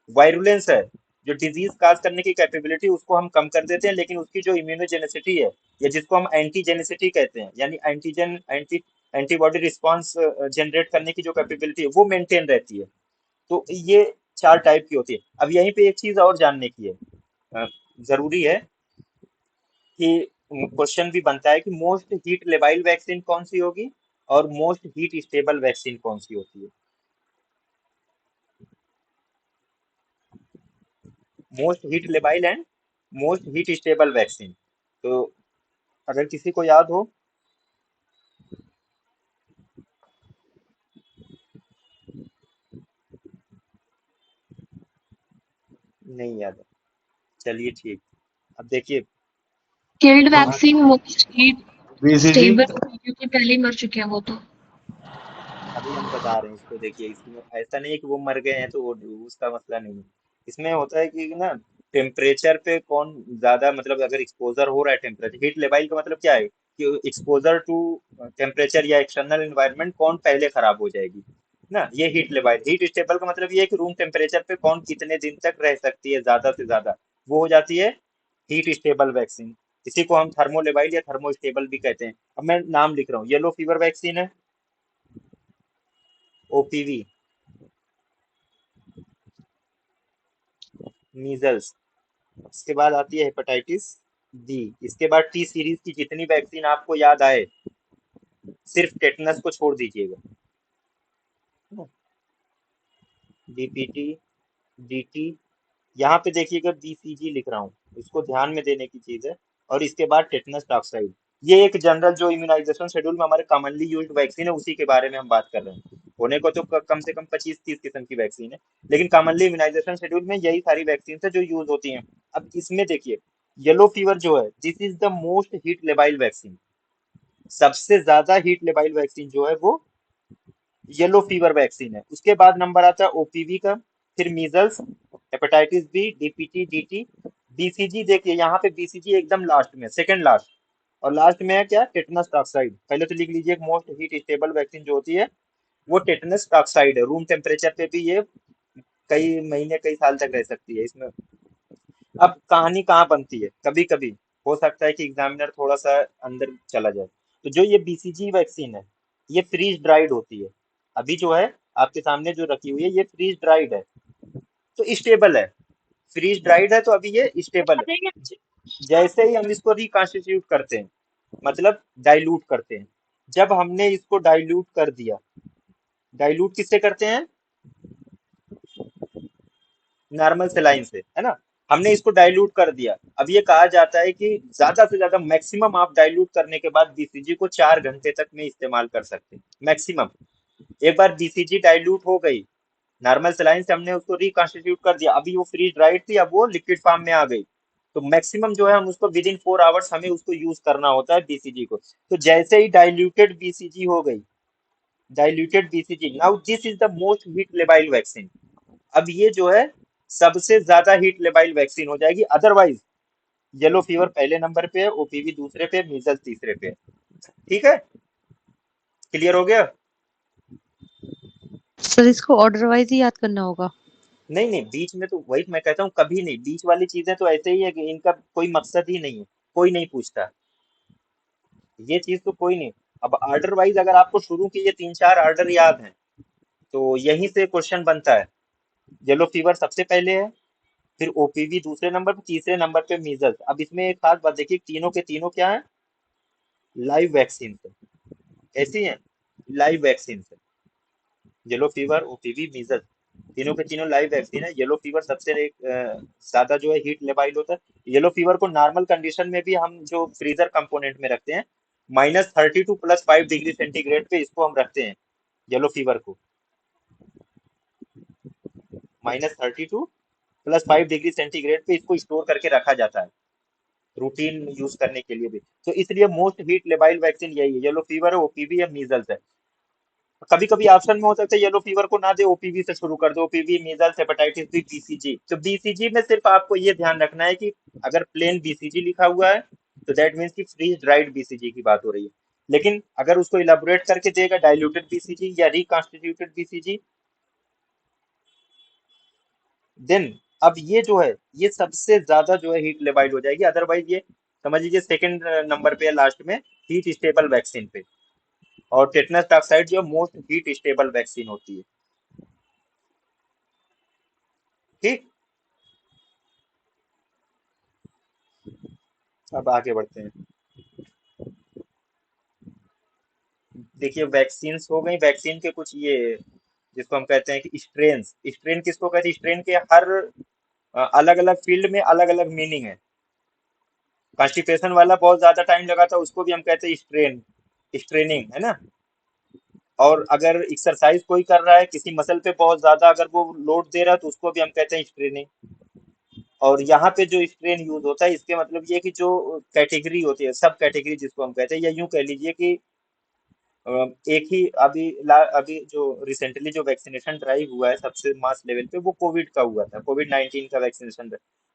वायरुलेंस है, जो डिजीज काज करने की कैपेबिलिटी, उसको हम कम कर देते हैं, लेकिन उसकी जो इम्यूनोजेनिसिटी है, या जिसको हम एंटीजेनिसिटी कहते हैं, यानी एंटीबॉडी रिस्पॉन्स जनरेट करने की जो कैपेबिलिटी है, वो मेंटेन रहती है। तो ये चार टाइप की होती है। अब यहीं पे एक चीज और जानने की है, अ, जरूरी है कि क्वेश्चन भी बनता है कि मोस्ट हीट लेबाइल वैक्सीन कौन सी होगी और मोस्ट हीट स्टेबल वैक्सीन कौन सी होती है। Most heat labile and most heat stable vaccine, तो अगर किसी को याद हो। नहीं याद है, चलिए ठीक। अब देखिए, किल्ड वहाँ vaccine most heat BCG, stable क्योंकि पहले ही मर चुके हैं वो तो। अभी हम बता रहे हैं इसको, देखिए इसमें ऐसा नहीं है कि वो मर गए हैं तो उसका मसला नहीं है। इसमें होता है कि ना, टेम्परेचर पे कौन ज्यादा, मतलब अगर एक्सपोजर हो रहा है टेम्परेचर, हीट लेवल का मतलब क्या है कि एक्सपोजर टू टेम्परेचर या एक्सटर्नल एनवायरनमेंट कौन पहले खराब हो जाएगी ना, ये हीट लेवल। हीट स्टेबल का मतलब ये है कि रूम टेम्परेचर पे कौन कितने दिन तक रह सकती है ज्यादा से ज्यादा, वो हो जाती है हीट स्टेबल वैक्सीन। इसी को हम थर्मोलेबाइल या थर्मोस्टेबल भी कहते हैं। अब मैं नाम लिख रहा हूँ, येलो फीवर वैक्सीन है, ओपीवी, मीजल्स, इसके बाद आती है हेपेटाइटिस बी, इसके बाद टी सीरीज की जितनी वैक्सीन आपको याद आए, सिर्फ टेटनस को छोड़ दीजिएगा। डीपीटी, डीटी, यहाँ पे देखिएगा बीसीजी लिख रहा हूँ, इसको ध्यान में देने की चीज है। और इसके बाद टेटनस टॉक्साइड, ये एक जनरल जो इम्यूनाइजेशन शेड्यूल में हमारे कॉमनली यूज्ड वैक्सीन है उसी के बारे में हम बात कर रहे हैं। होने को तो कम से कम 25-30 किस्म की वैक्सीन है, लेकिन कॉमनली इम्यूनाइजेशन शेड्यूल में यही सारी वैक्सीन है जो यूज होती हैं। अब इसमें देखिए, येलो फीवर जो है, this is the most heat labile vaccine. सबसे ज्यादा हीट लेबाइल वैक्सीन जो है वो येलो फीवर वैक्सीन है। उसके बाद नंबर आता है ओपीवी का, फिर measles, hepatitis B, DPT, DT, BCG. देखिए यहाँ पे बीसीजी एकदम लास्ट में, सेकंड लास्ट। और लास्ट में है क्या, टेटनस टॉक्साइड। पहले तो लिख लीजिए, मोस्ट हीट स्टेबल वैक्सीन जो होती है वो टेटनस टॉक्साइड है। रूम टेम्परेचर पे भी ये कई महीने कई साल तक रह सकती है इसमें। अब कहानी कहाँ बनती है, कभी कभी हो सकता है कि एग्जामिनर थोड़ा सा अंदर चला जाए। तो जो ये बीसीजी वैक्सीन है, ये फ्रीज ड्राइड होती है। अभी जो है आपके सामने जो रखी हुई है ये फ्रीज ड्राइड है, तो स्टेबल है। फ्रीज ड्राइड है तो अभी ये स्टेबल है। ज- जैसे ही हम इसको रिकॉन्स्टिट्यूट करते हैं, मतलब डाइल्यूट करते हैं, जब हमने इसको डाइल्यूट कर दिया, डाइल्यूट किससे करते हैं, नॉर्मल सेलाइन से, है ना। हमने इसको डाइल्यूट कर दिया। अब ये कहा जाता है कि ज्यादा से ज्यादा मैक्सिमम आप डाइल्यूट करने के बाद बीसीजी को 4 घंटे तक में इस्तेमाल कर सकते हैं, मैक्सिमम। एक बार बीसीजी डाइल्यूट हो गई, नॉर्मल सेलाइन से हमने उसको रिकॉन्स्टिट्यूट कर दिया, अभी वो फ्रीज ड्राइड थी, अब वो लिक्विड फॉर्म में आ गई, तो मैक्सिमम जो है हम उसको विद इन 4 आवर्स हमें उसको यूज करना होता है बीसीजी को। तो जैसे ही डाइल्यूटेड बीसीजी हो गई, diluted BCG, now this is the most heat labile vaccine. अब ये जो है सबसे ज्यादा हीट लेबाइल वैक्सीन हो जाएगी। अदरवाइज येलो फीवर पहले नंबर पे है, ओपीवी दूसरे पे, मीजल्स तीसरे पे है। ठीक है, क्लियर हो गया। सर इसको ऑर्डर वाइज ही याद करना होगा। नहीं नहीं, बीच में तो वही मैं कहता हूँ, कभी नहीं, बीच वाली चीजें तो ऐसे ही है कि इनका कोई मकसद ही नहीं है, कोई नहीं पूछता, ये चीज तो कोई नहीं। अब आर्डर वाइज अगर आपको शुरू के ये 3-4 आर्डर याद हैं, तो यहीं से क्वेश्चन बनता है। येलो फीवर सबसे पहले है, फिर ओपीवी दूसरे नंबर पे, तीसरे नंबर पे मीजल्स। अब इसमें एक खास बात देखिए, तीनों के तीनों क्या है, लाइव वैक्सीन है, ऐसी है, लाइव वैक्सीन है। येलो फीवर, ओपीवी, मीजल्स, तीनों के तीनों लाइव वैक्सीन है। येलो फीवर सबसे ज्यादा जो है हीट लेबाइल होता है। येलो फीवर को नॉर्मल कंडीशन में भी हम जो फ्रीजर कंपोनेंट में रखते हैं, -32 +5 डिग्री सेंटीग्रेड पे इसको हम रखते हैं, येलो फीवर को। -32 +5 डिग्री सेंटीग्रेड पे इसको स्टोर करके रखा जाता है, रूटीन यूज करने के लिए भी। तो इसलिए मोस्ट हीट लेबाइल वैक्सीन यही है, येलो फीवर है, ओपीवी या मीजल्स है। कभी कभी ऑप्शन में हो सकता है येलो फीवर को ना दे, ओपीवी से शुरू कर दो, OPV, measles, hepatitis B, BCG. तो बीसीजी में सिर्फ आपको ये ध्यान रखना है कि अगर प्लेन बीसीजी लिखा हुआ है तो दैट मीन्स कि फ्रीज ड्राइड बीसीजी की बात हो रही है। लेकिन अगर उसको इलाबोरेट करके देगा, डाइल्यूटेड बीसीजी या रिकॉन्स्टिट्यूटेड बीसीजी, देन अब ये जो है ये सबसे ज्यादा जो है हीट लेबाइल हो जाएगी। अदरवाइज ये समझ लीजिए सेकंड नंबर पे है लास्ट में, हीट स्टेबल वैक्सीन पे। और टेटनस टॉक्साइड जो मोस्ट हीट स्टेबल वैक्सीन होती है। ठीक, अब आगे बढ़ते हैं। देखिए वैक्सीन हो गई, वैक्सीन के कुछ ये जिसको हम कहते हैं कि स्ट्रेन। स्ट्रेन किसको कहते हैं, स्ट्रेन के हर अलग अलग फील्ड में अलग अलग मीनिंग है। कॉन्स्टिपेशन वाला बहुत ज्यादा टाइम लगा था, उसको भी हम कहते हैं स्ट्रेन, स्ट्रेनिंग, है ना। और अगर एक्सरसाइज कोई कर रहा है किसी मसल पे बहुत ज्यादा, अगर वो लोड दे रहा है तो उसको भी हम कहते हैं स्ट्रेनिंग। और यहाँ पे जो स्ट्रेन यूज होता है, इसके मतलब ये कि जो कैटेगरी होती है, सब कैटेगरी जिसको हम कहते हैं, या यूं कह लीजिए कि एक ही अभी जो रिसेंटली जो वैक्सीनेशन ड्राइव हुआ है सबसे मास लेवल पे, वो कोविड का हुआ था, कोविड-19 का वैक्सीनेशन।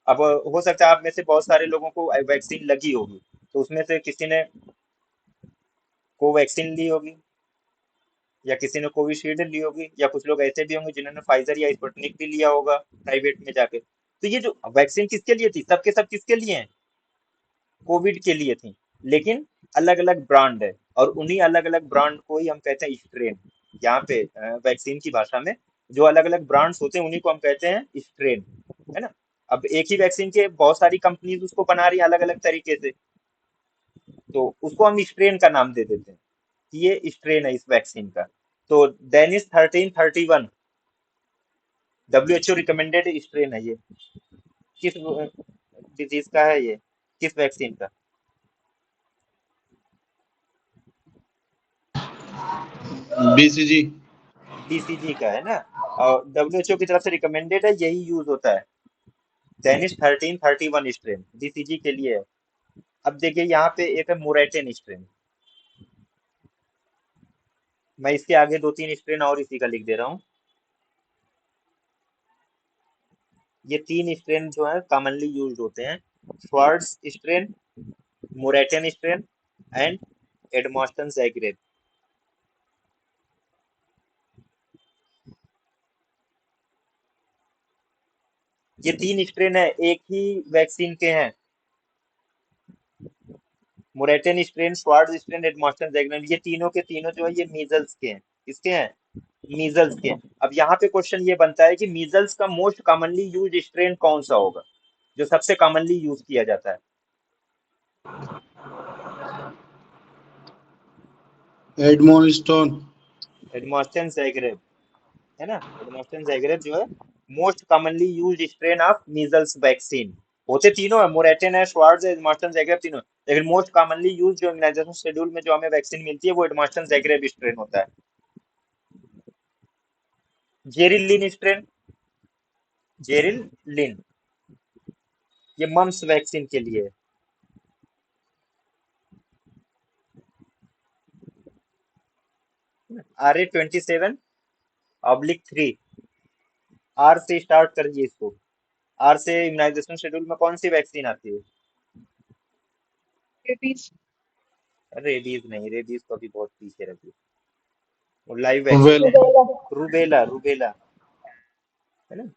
अब हो सकता है आप में से बहुत सारे लोगों को वैक्सीन लगी होगी, तो उसमें से किसी ने कोवैक्सीन ली होगी, या किसी ने कोविशील्ड ली होगी, या कुछ लोग ऐसे भी होंगे जिन्होंने फाइजर या स्पुतनिक भी लिया होगा प्राइवेट में जाके। तो ये जो वैक्सीन किसके लिए थी, सबके सब किसके लिए हैं, कोविड के लिए थी। लेकिन अलग अलग ब्रांड है, और उन्हीं अलग अलग ब्रांड को ही हम कहते हैं स्ट्रेन। यहाँ पे वैक्सीन की भाषा में जो अलग अलग ब्रांड्स होते हैं उन्हीं को हम कहते हैं स्ट्रेन, है ना। अब एक ही वैक्सीन के बहुत सारी कंपनीज उसको बना रही है अलग अलग तरीके से, तो उसको हम स्ट्रेन का नाम दे देते हैं कि ये स्ट्रेन है इस वैक्सीन का। तो डेनिस 1331 WHO रिकमेंडेड स्ट्रेन है ये। किस डिजीज का है ये, किस वैक्सीन का, बीसीजी। बीसीजी का है ना, और डब्ल्यूएचओ की तरफ से रिकमेंडेड है, यही यूज होता है। डेनिस 1331 स्ट्रेन बीसीजी के लिए है। अब देखिए यहाँ पे एक है मोरेटन स्ट्रेन, मैं इसके आगे 2-3 स्ट्रेन और इसी का लिख दे रहा हूँ। ये 3 स्ट्रेन जो है कॉमनली यूज होते हैं, श्वार्ट्ज स्ट्रेन, मोरेटन स्ट्रेन एंड एडमॉस्टन ज़ैग्रेब। ये 3 स्ट्रेन है, एक ही वैक्सीन के हैं। मोरेटन स्ट्रेन, श्वार्ट्ज स्ट्रेन, एडमॉस्टन ज़ैग्रेब, ये तीनों के तीनों जो है ये मीजल्स के हैं। किसके हैं? मीजल्स के। अब यहाँ पे क्वेश्चन ये बनता है कि मीजल्स का मोस्ट कॉमनली यूज स्ट्रेन कौन सा होगा, जो सबसे कॉमनली यूज किया जाता है। एडमॉस्टन ज़ैग्रेब है ना, एडमॉस्टन ज़ैग्रेब जो है most commonly use strain of measles vaccine. होते तीनों है, मोरेटन है, श्वार्ट्ज है, एडमॉस्टन ज़ैग्रेब, तीनों, लेकिन मोस्ट कॉमनली यूज जो इम्यूनाइजेशन शेड्यूल में जो हमें वैक्सीन मिलती है वो एडमॉस्टन ज़ैग्रेब स्ट्रेन होता है। जेरिलिन स्ट्रेन, जेरिलिन, ये मम्स वैक्सीन के लिए है। RA27/3, आर से स्टार्ट करिए इसको। आर से इम्यूनाइजेशन शेड्यूल में कौन सी वैक्सीन आती है? रेबीज। रेबीज नहीं, रेबीज को अभी बहुत पीछे रखिए, वो लाइव वैक्सीन है। रूबेला, रूबेला है ना,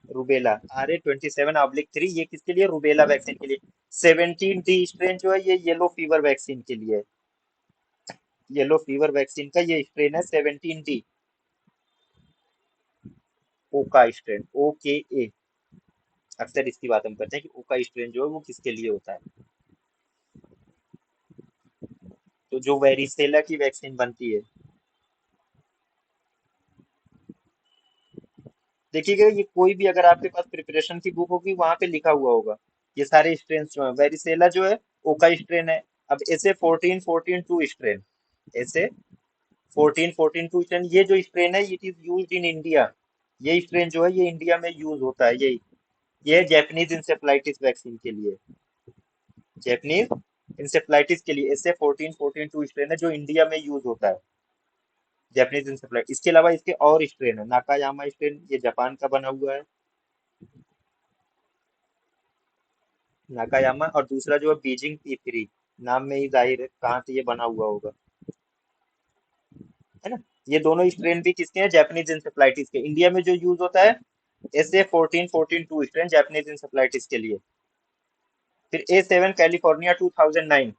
रूबेला। RA27/3 ये किसके लिए? रूबेला वैक्सीन के लिए। 17D स्ट्रेन जो है ये येलो फीवर वैक्सीन के लिए है। येलो फीवर वैक्सीन का ये स्ट्रेन है 17D। ओका स्ट्रेन, OKA, अक्सर इसकी बात हम करते हैं कि ओका स्ट्रेन जो है वो किसके लिए होता है। तो जो वेरिसेला की वैक्सीन बनती है, देखिएगा ये कोई भी अगर आपके पास प्रिपरेशन की बुक होगी वहां पे लिखा हुआ होगा ये सारे स्ट्रेन जो है। वेरिसेला जो है ओका स्ट्रेन है। अब ऐसे 14-14-2 स्ट्रेन, ऐसे 14-14-2 स्ट्रेन, ये जो स्ट्रेन है it is used in India. ये स्ट्रेन जो है ये इंडिया में यूज होता है। ये जैपनीज इंसेफ्लाइटिस वैक्सीन के लिए, जैपनीज इंसेफ्लाइटिस के लिए ऐसे 14-14-2 स्ट्रेन है जो इंडिया में यूज होता है, जैपनीज इंसेफ्लाइटिस। इसके अलावा इसके और स्ट्रेन है, नाकायामा स्ट्रेन, ये जापान का बना हुआ है, नाकायामा। और दूसरा जो है बीजिंग P3, नाम में ही जाहिर है कहाँ से ये बना हुआ होगा, है ना। ये दोनों स्ट्रेन भी किसके हैं? जापानीज इंसेफ्लाइटिस के। इंडिया में जो यूज होता है SA14-14-2 स्ट्रेन जापानीज इंसेफ्लाइटिस के लिए। फिर A7 कैलिफोर्निया 2009,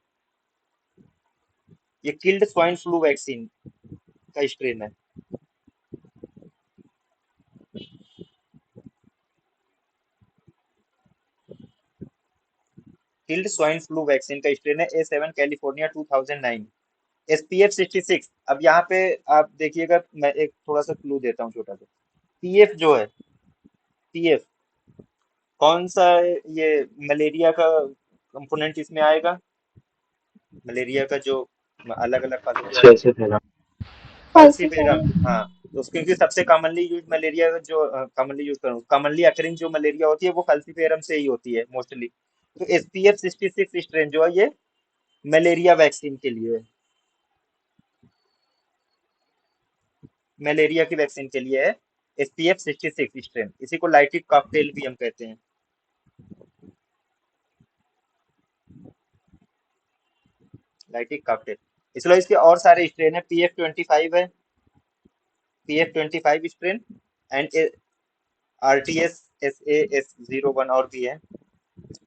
ये किल्ड स्वाइन फ्लू वैक्सीन का स्ट्रेन है। किल्ड स्वाइन फ्लू वैक्सीन का स्ट्रेन है A7 कैलिफोर्निया 2009। SPF66, अब यहाँ पे आप देखिएगा, मैं एक थोड़ा सा क्लू देता हूँ छोटा सा। PF जो है, PF कौन सा है? ये मलेरिया का कंपोनेंट इसमें आएगा, मलेरिया का जो अलग अलग अच्छे से थे ना। फैल्सीफेरम, हाँ। तो क्योंकि सबसे कॉमनली यूज मलेरिया जो कॉमनली यूज करूँ, कॉमनली अकरिंग जो मलेरिया होती है वो फैल्सीफेरम से ही होती है मोस्टली। तो SPF66 स्ट्रेन जो है ये मलेरिया वैक्सीन के लिए है, मलेरिया की वैक्सीन के लिए है SPF66 स्ट्रेन। इसी को लाइटिक कॉकटेल भी हम कहते हैं, लाइटिक कॉकटेल। इसलिए इसके और सारे स्ट्रेन है, PF25 है, PF25 strain and RTS SA S01 और भी है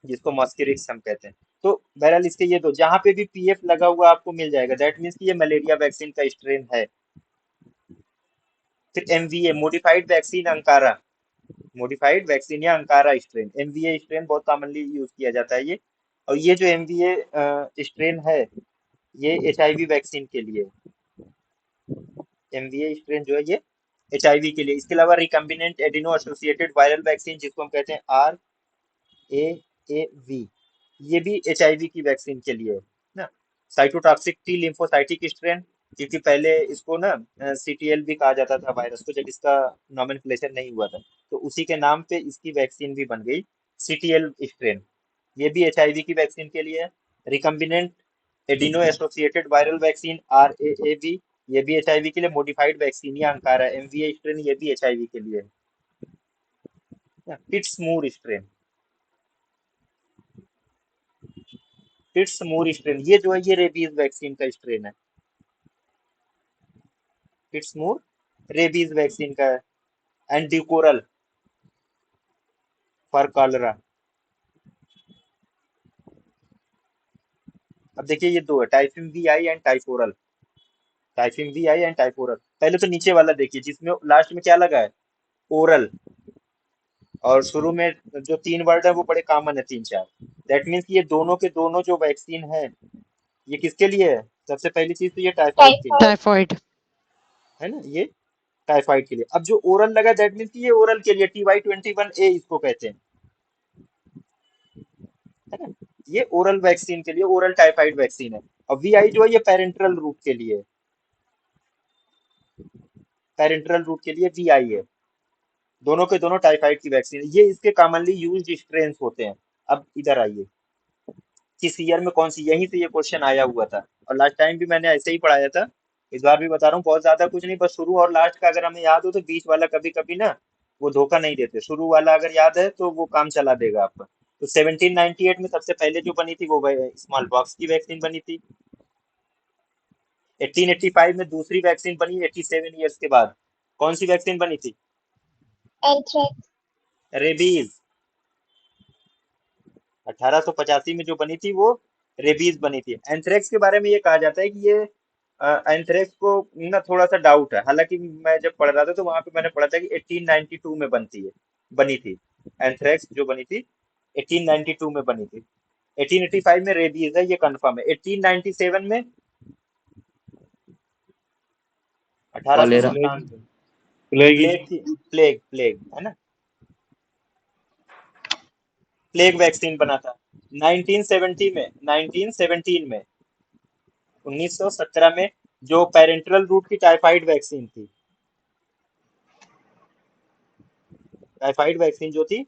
जिसको मस्किरिक्स हम कहते हैं। तो बहरहाल इसके ये दो, जहां पे भी PF लगा हुआ आपको मिल जाएगा, दैट मीन्स कि ये मलेरिया वैक्सीन का स्ट्रेन है। फिर MVA modified vaccine Ankara, modified vaccine या अंकारा स्ट्रेन, MVA स्ट्रेन बहुत कॉमनली यूज किया जाता है ये। और ये जो MVA स्ट्रेन है ये HIV वैक्सीन के लिए, MVA स्ट्रेन जो है ये HIV के लिए। इसके अलावा recombinant adeno associated viral vaccine जिसको हम कहते हैं RAAV, ये भी HIV की वैक्सीन के लिए है ना। साइटोटॉक्सिक T लिम्फोसाइटिक स्ट्रेन, क्योंकि पहले इसको ना CTL भी कहा जाता था वायरस को, जब इसका नॉमेनक्लेचर नहीं हुआ था, तो उसी के नाम पे इसकी वैक्सीन भी बन गई, CTL स्ट्रेन। ये भी HIV की वैक्सीन के लिए है। Recombinant adeno associated viral vaccine RAAV, ये भी HIV के लिए। मॉडिफाइड वैक्सीन या अंकारा MVA स्ट्रेन, ये भी HIV के लिए है। पिट्समूर स्ट्रेन, पिट्समूर स्ट्रेन ये जो है ये रेबीज वैक्सीन का स्ट्रेन है। पिट्समूर रेबीज वैक्सीन का है। And Dukoral for cholera. अब देखिए ये दो है, Typhim VI and Typhoral. Typhim VI and Typhoral. पहले तो नीचे वाला देखिए, जिसमें लास्ट में क्या लगा है, ओरल, और शुरू में जो 3 वर्ड है वो बड़े कॉमन है, 3 4। दैट मीन्स ये दोनों के दोनों जो वैक्सीन है, ये किसके लिए है? सबसे पहली चीज तो ये टाइफाइड के लिए टाइफॉइड। है ना, ये टाइफाइड के लिए। अब जो ओरल लगा दैट मीन्स ये ओरल के लिए, TY21A इसको कहते हैं, है ना। ये ओरल वैक्सीन के लिए, ओरल टाइफाइड वैक्सीन है। और VI जो है ये पेरेंट्रल रूट के लिए है। पेरेंट्रल रूट के लिए VI है। दोनों के दोनों टाइफाइड की वैक्सीन है। ये इसके कॉमनली यूज्ड स्ट्रेन होते हैं। अब इधर आइए, किस ईयर में कौन सी, यहीं से ये क्वेश्चन आया हुआ था, और लास्ट टाइम भी मैंने ऐसे ही पढ़ाया था। इस बार भी बता रहा हूँ, बहुत ज्यादा कुछ नहीं, बस शुरू और लास्ट का अगर हमें याद हो तो बीच वाला कभी कभी ना वो धोखा नहीं देते। शुरू वाला अगर याद है तो वो काम चला देगा आपका। तो 1798 में सबसे पहले जो बनी थी वो स्मॉल पॉक्स की वैक्सीन बनी थी। 1885 में दूसरी वैक्सीन बनी, 87 ईयर्स के बाद। कौन सी वैक्सीन बनी थी? एंथ्रेक्स। रेबीज। 1885 में जो बनी थी वो रेबीज बनी थी। एंथ्रेक्स के बारे में ये कहा जाता है कि ये एंथ्रेक्स को ना थोड़ा सा डाउट है, हालांकि मैं जब पढ़ रहा था तो वहां पे मैंने पढ़ा था कि 1892 में बनी थी। एंथ्रेक्स जो बनी थी 1892 में बनी थी। 1885 में रेबीज है, ये कंफर्म है। 1897 में, कॉलेरा। 1897 प्लेग। प्लेग थी। प्लेग, प्लेग है ना, प्लेग वैक्सीन बना था 1970 में, 1917 में, 1917 में जो पेरेंट्रल रूट की टाइफाइड वैक्सीन थी। टाइफाइड वैक्सीन जो थी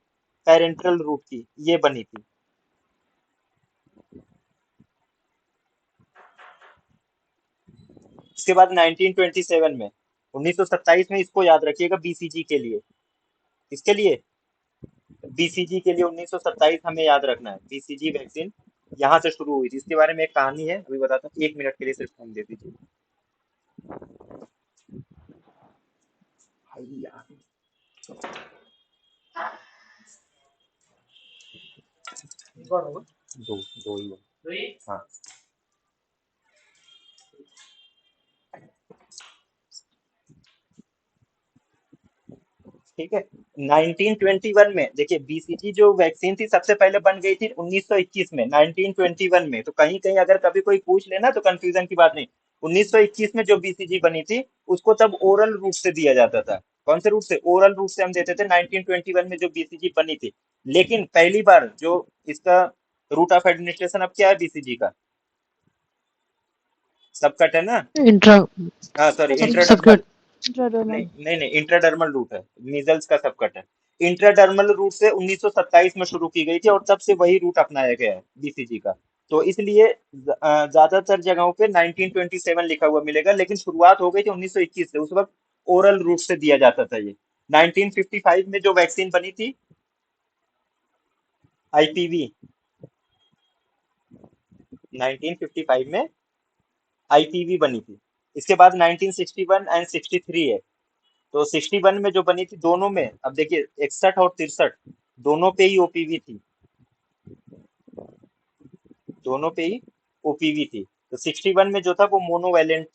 पेरेंट्रल रूट की, ये बनी थी। इसके बाद 1927 में, 1927 में, इसको याद रखिएगा, BCG के लिए। इसके लिए BCG के लिए 1927 हमें याद रखना है। BCG वैक्सीन यहाँ से शुरू हुई थी। इसके बारे में एक कहानी है, अभी बताता हूँ, 1 मिनट के लिए सिर्फ फोन दे दीजिए। हाय यार, कौन होगा? दो दो ही है। हाँ, ठीक है। 1921 में देखिए, BCG जो वैक्सीन थी सबसे पहले बन गई थी 1921 में, 1921 में। तो कहीं कहीं अगर कभी कोई पूछ लेना तो कंफ्यूजन की बात नहीं। 1921 में जो BCG बनी थी उसको तब ओरल रूट से दिया जाता था। कौन से रूट से? ओरल रूट से हम देते थे 1921 में जो BCG बनी थी। लेकिन पहली बार जो इसका रूट ऑफ एडमिनिस्ट्रेशन अब क्या है BCG का? सबकट है ना, इंट्रा हाँ सॉरी, इंट्राडर्मल। सबक्यूट। नहीं नहीं नहीं, इंट्राडर्मल रूट है, मीजल्स का सबकट है। इंट्राडर्मल रूट से 1927 में शुरू की गई थी, और तब से वही रूट अपनाया गया है BCG का। तो इसलिए ज्यादातर जगहों पे 1927 लिखा हुआ मिलेगा, लेकिन शुरुआत हो गई थी 1921 से। उस वक्त ओरल रूट से दिया जाता था ये। 1955 में जो वैक्सीन बनी थी IPV, 1955 में IPV बनी थी। इसके बाद 1961 एंड 63 है। तो 61 में जो बनी थी, दोनों में अब देखिए 61 और 63 दोनों पे ही OPV थी, दोनों पे ही OPV थी। तो 61 में जो था वो मोनोवैलेंट,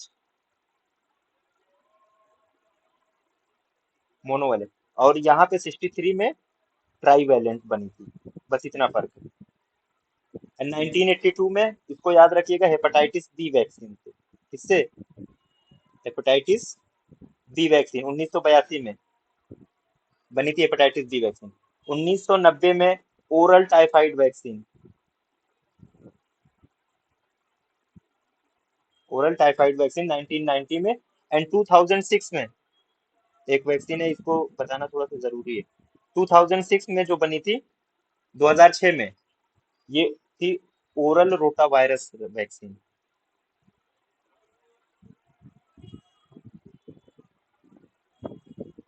मोनोवैलेंट, और यहाँ पे 63 में ट्राईवैलेंट बनी थी। बस इतना फर्क है। 1982 में, इसको याद रखिएगा, हेपेटाइटिस बी वैक्सीन थी। किससे? हेपेटाइटिस बी वैक्सीन 1982 में बनी थी, हेपेटाइटिस बी वैक्सीन। 1990 में oral typhoid vaccine, oral typhoid vaccine 1990 में। एंड 2006 में एक वैक्सीन है, इसको बताना थोड़ा सा जरूरी है। 2006 में जो बनी थी, 2006 में, ये थी ओरल रोटा वायरस वैक्सीन।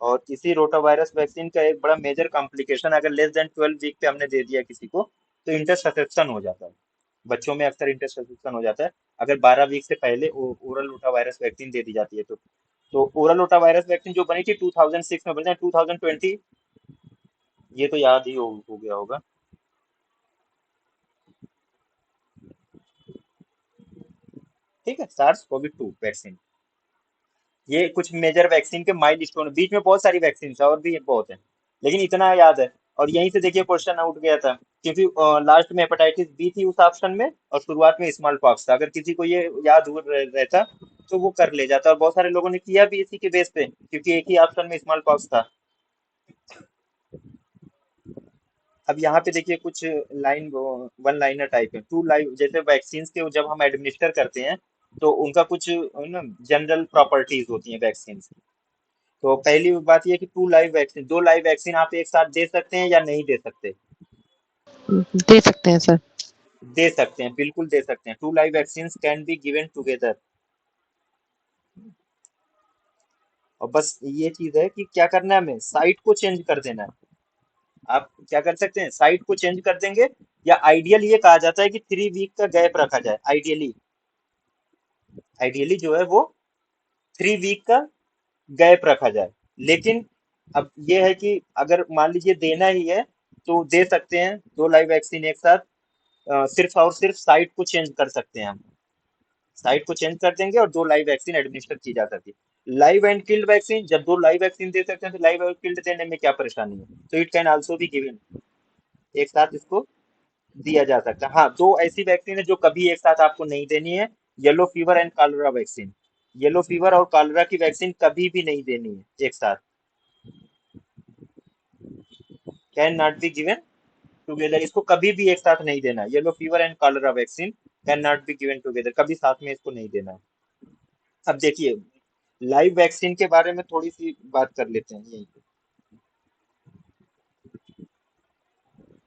और इसी रोटा वायरस वैक्सीन का एक बड़ा मेजर कॉम्प्लिकेशन, अगर लेस देन 12 वीक पे हमने दे दिया किसी को, तो इंटरसेप्शन हो जाता है। बच्चों में अक्सर इंटरसेप्शन हो जाता है अगर 12 वीक से पहले ओरल रोटा वायरस वैक्सीन दे दी जाती है तो ओरल रोटा वायरस वैक्सीन जो बनी थी 2006 में बनी, 2020 ये तो याद ही हो गया होगा। ठीक है, सार्स कोविड 2 वैक्सीन। ये कुछ मेजर वैक्सीन के माइलस्टोन, बीच में बहुत सारी वैक्सीन है और भी बहुत है, लेकिन इतना याद है। और यहीं से देखिए क्वेश्चन उठ गया था, क्योंकि लास्ट में हेपेटाइटिस बी थी उस ऑप्शन में और शुरुआत में स्मॉल पॉक्स था। अगर किसी को ये याद हो रहता तो वो कर ले जाता, और बहुत सारे लोगों ने किया भी इसी के बेस पे, क्योंकि एक ही ऑप्शन में स्मॉल पॉक्स था। अब यहाँ पे देखिए कुछ लाइन, वन लाइनर टाइप है, टू लाइव, जैसे वैक्सीन के जब हम एडमिनिस्टर करते हैं तो उनका कुछ ना जनरल प्रॉपर्टीज होती हैं वैक्सीन। तो पहली बात ये कि टू लाइव वैक्सीन, दो लाइव वैक्सीन आप एक साथ दे सकते हैं या नहीं दे सकते? दे सकते हैं सर। दे सकते हैं, बिल्कुल दे सकते हैं। Two live vaccine can be given together. और बस ये चीज है कि क्या करना है, हमें साइट को चेंज कर देना है। आप क्या कर सकते हैं, साइट को चेंज कर देंगे, या आइडियल ये कहा जाता है कि 3 वीक का गैप रखा जाए। आइडियली, आइडियली जो है वो 3 वीक का गैप रखा जाए। लेकिन अब ये है कि अगर मान लीजिए देना ही है तो दे सकते हैं दो लाइव वैक्सीन एक साथ। सिर्फ और सिर्फ साइट को चेंज कर सकते हैं हम, साइट को चेंज कर देंगे और दो लाइव वैक्सीन एडमिनिस्टर की जा सकती है। लाइव एंड किल्ड वैक्सीन, जब दो लाइव वैक्सीन दे सकते हैं तो लाइव और किल्ड देने में क्या परेशानी है? तो it can also be given, एक साथ इसको दिया जा सकता है। हाँ, दो ऐसी वैक्सीन है जो कभी एक साथ आपको नहीं देनी है, yellow fever and cholera vaccine. Yellow fever और कॉलरा की वैक्सीन कभी भी नहीं देनी है एक साथ, can not be given together. इसको कभी भी एक साथ नहीं देना है, yellow fever and cholera vaccine can not be given together, कभी साथ में इसको नहीं देना है। अब देखिए लाइव वैक्सीन के बारे में थोड़ी सी बात कर लेते हैं यहीं पे।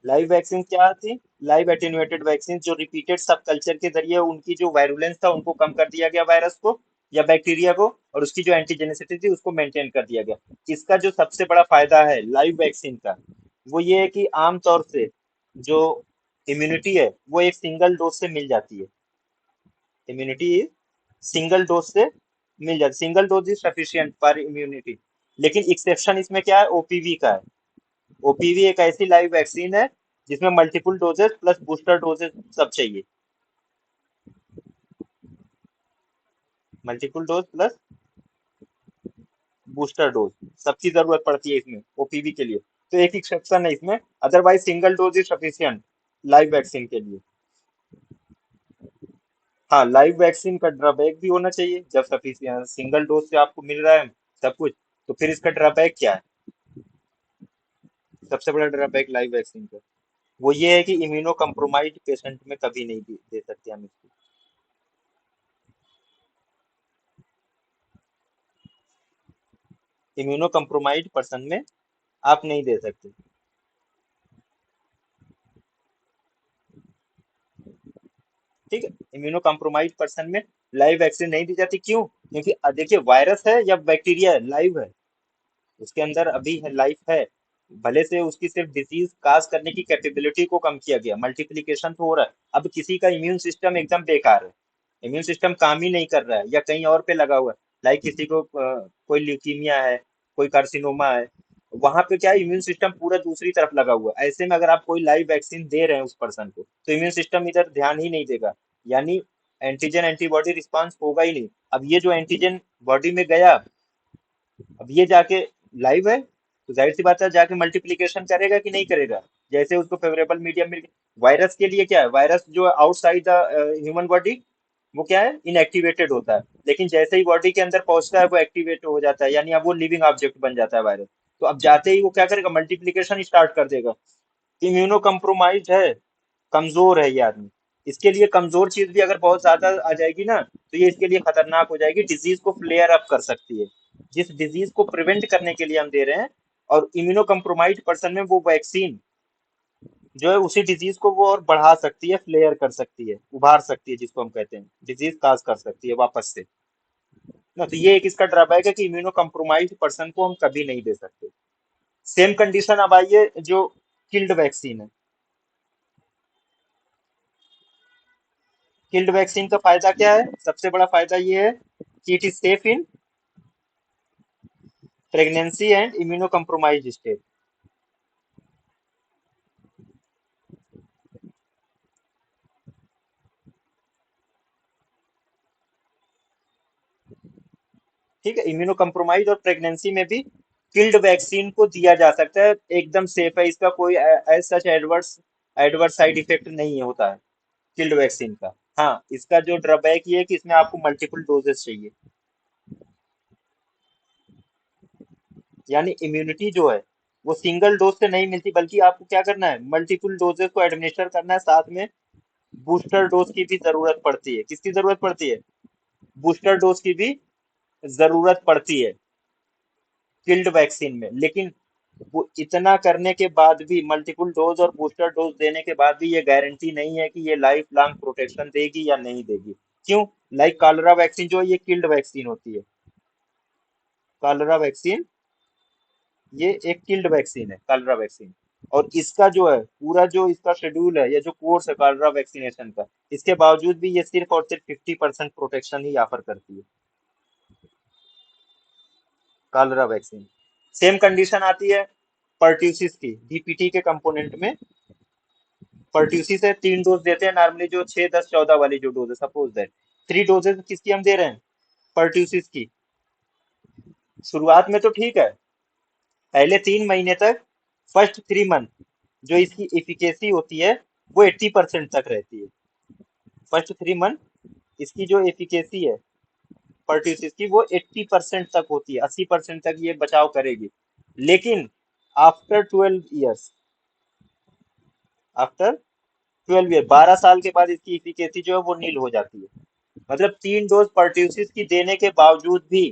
लाइव वैक्सीन क्या थी? लाइव एटेन्यूएटेड वैक्सीन, जो रिपीटेड सब कल्चर के जरिए उनकी जो वायरुलेंस था उनको कम कर दिया गया, वायरस को या बैक्टीरिया को, और उसकी जो एंटीजेनिसिटी थी उसको मेंटेन कर दिया गया। इसका जो सबसे बड़ा फायदा है लाइव वैक्सीन का, वो ये है कि आमतौर से जो इम्यूनिटी है वो एक सिंगल डोज से मिल जाती है। इम्यूनिटी सिंगल डोज से मिल जाती, single dose is sufficient for immunity. लेकिन एक्सेप्शन इसमें क्या है, ओपीवी का है। ओपीवी एक ऐसी लाइव वैक्सीन है जिसमें multiple doses plus booster doses सब चाहिए, multiple dose plus booster dose सबकी जरूरत पड़ती है इसमें ओपीवी के लिए। तो एक एक्सेप्शन है इसमें, otherwise single dose is sufficient live vaccine के लिए। हाँ, लाइव वैक्सीन का ड्रॉबैक भी होना चाहिए, जब सफिशिएंट सिंगल डोज से आपको मिल रहा है सब कुछ, तो फिर इसका ड्रॉबैक क्या है? सबसे बड़ा ड्रॉबैक लाइव वैक्सीन का वो ये है कि इम्यूनो कम्प्रोमाइज पेशेंट में कभी नहीं दे सकते हम इसको। इम्यूनो कम्प्रोमाइज पर्सन में आप नहीं दे सकते। ठीक है, इम्यूनो कम्प्रोमाइज पर्सन में लाइव वैक्सीन नहीं दी जाती। क्यों? क्योंकि देखिए वायरस है या बैक्टीरिया है, लाइव है, उसके अंदर अभी है, लाइफ है। भले से उसकी सिर्फ डिजीज काज करने की कैपेबिलिटी को कम किया गया, मल्टीप्लिकेशन तो हो रहा है। अब किसी का इम्यून सिस्टम एकदम बेकार है, इम्यून सिस्टम काम ही नहीं कर रहा है या कहीं और पे लगा हुआ है, लाइक किसी को कोई ल्यूकीमिया है, कोई कार्सिनोमा है, वहां पे क्या है, इम्यून सिस्टम पूरा दूसरी तरफ लगा हुआ है। ऐसे में अगर आप कोई लाइव वैक्सीन दे रहे हैं उस पर्सन को, तो इम्यून सिस्टम इधर ध्यान ही नहीं देगा, यानी एंटीजन एंटीबॉडी रिस्पांस होगा ही नहीं। अब ये जो एंटीजन बॉडी में गया, अब ये जाके लाइव है तो जाहिर सी बात है जाके मल्टीप्लिकेशन करेगा कि नहीं करेगा, जैसे उसको फेवरेबल मीडियम मिल गया। वायरस के लिए क्या है, वायरस जो आउटसाइड द ह्यूमन बॉडी वो क्या है, इनएक्टिवेटेड होता है, लेकिन जैसे ही बॉडी के अंदर पहुंचता है वो एक्टिवेट हो जाता है, यानी अब वो लिविंग ऑब्जेक्ट बन जाता है वायरस। तो अब जाते ही वो क्या करेगा, मल्टीप्लिकेशन स्टार्ट कर देगा। इम्यूनो कम्प्रोमाइज है, कमजोर है ये आदमी, इसके लिए कमजोर चीज भी अगर बहुत ज्यादा आ जाएगी ना, तो ये इसके लिए खतरनाक हो जाएगी, डिजीज को फ्लेयर अप कर सकती है। जिस डिजीज को प्रिवेंट करने के लिए हम दे रहे हैं, और इम्यूनो कम्प्रोमाइज पर्सन में वो वैक्सीन जो है उसी डिजीज को वो और बढ़ा सकती है, फ्लेयर कर सकती है, उभार सकती है, जिसको हम कहते हैं डिजीज काज कर सकती है वापस से ना। तो ये एक इसका ड्रॉबैक है कि इम्यूनो कम्प्रोमाइज पर्सन को हम कभी नहीं दे सकते। सेम कंडीशन अब आइए जो किल्ड वैक्सीन है। किल्ड वैक्सीन का फायदा क्या है? सबसे बड़ा फायदा ये है कि it is safe in pregnancy and immuno compromise state. ठीक है, इम्यूनो कम्प्रोमाइज और प्रेगनेंसी में भी किल्ड वैक्सीन को दिया जा सकता है, एकदम सेफ है, इसका कोई as such adverse adverse side effect नहीं होता है किल्ड वैक्सीन का। हाँ, इसका जो ड्रॉबैक ये है कि इसमें आपको मल्टीपल डोजेस चाहिए, यानी इम्यूनिटी जो है वो सिंगल डोज से नहीं मिलती, बल्कि आपको क्या करना है, मल्टीपल डोजेस को एडमिनिस्टर करना है, साथ में बूस्टर डोज की भी जरूरत पड़ती है। किसकी जरूरत पड़ती है? बूस्टर डोज की भी जरूरत पड़ती है किल्ड वैक्सीन में। लेकिन वो इतना करने के बाद भी, मल्टीपल डोज और बूस्टर डोज देने के बाद भी, ये गारंटी नहीं है कि ये लाइफ लॉन्ग प्रोटेक्शन देगी या नहीं देगी। क्यों? लाइक कॉलरा वैक्सीन जो है ये किल्ड वैक्सीन होती है। कॉलरा वैक्सीन ये एक किल्ड वैक्सीन है, कॉलरा वैक्सीन। और इसका जो है पूरा जो इसका शेड्यूल है या जो कोर्स है कॉलरा वैक्सीनेशन का, इसके बावजूद भी ये सिर्फ और सिर्फ 50% प्रोटेक्शन ही ऑफर करती है, कॉलरा वैक्सीन। सेम कंडीशन आती है पर्ट्यूसिस की, डीपीटी के कंपोनेंट में। पर्ट्यूसिस है, 3 डोज देते हैं नॉर्मली, जो 6, 10, 14 वाली जो डोज है, सपोज दैट 3 डोजेज किसकी हम दे रहे हैं? पर्ट्यूसिस की। शुरुआत में तो ठीक है, पहले 3 महीने तक, फर्स्ट 3 मंथ जो इसकी एफिकेसी होती है वो 80% तक रहती है। फर्स्ट 3 मंथ इसकी जो एफिकेसी है पर्ट्यूसिस की वो 80% तक होती है, 80% तक ये बचाव करेगी। लेकिन आफ्टर 12 ईयर्स, आफ्टर 12 ईयर, 12 साल के बाद इसकी इफिकेसी जो है वो नील हो जाती है। मतलब 3 डोज पर्ट्यूसिस की देने के बावजूद भी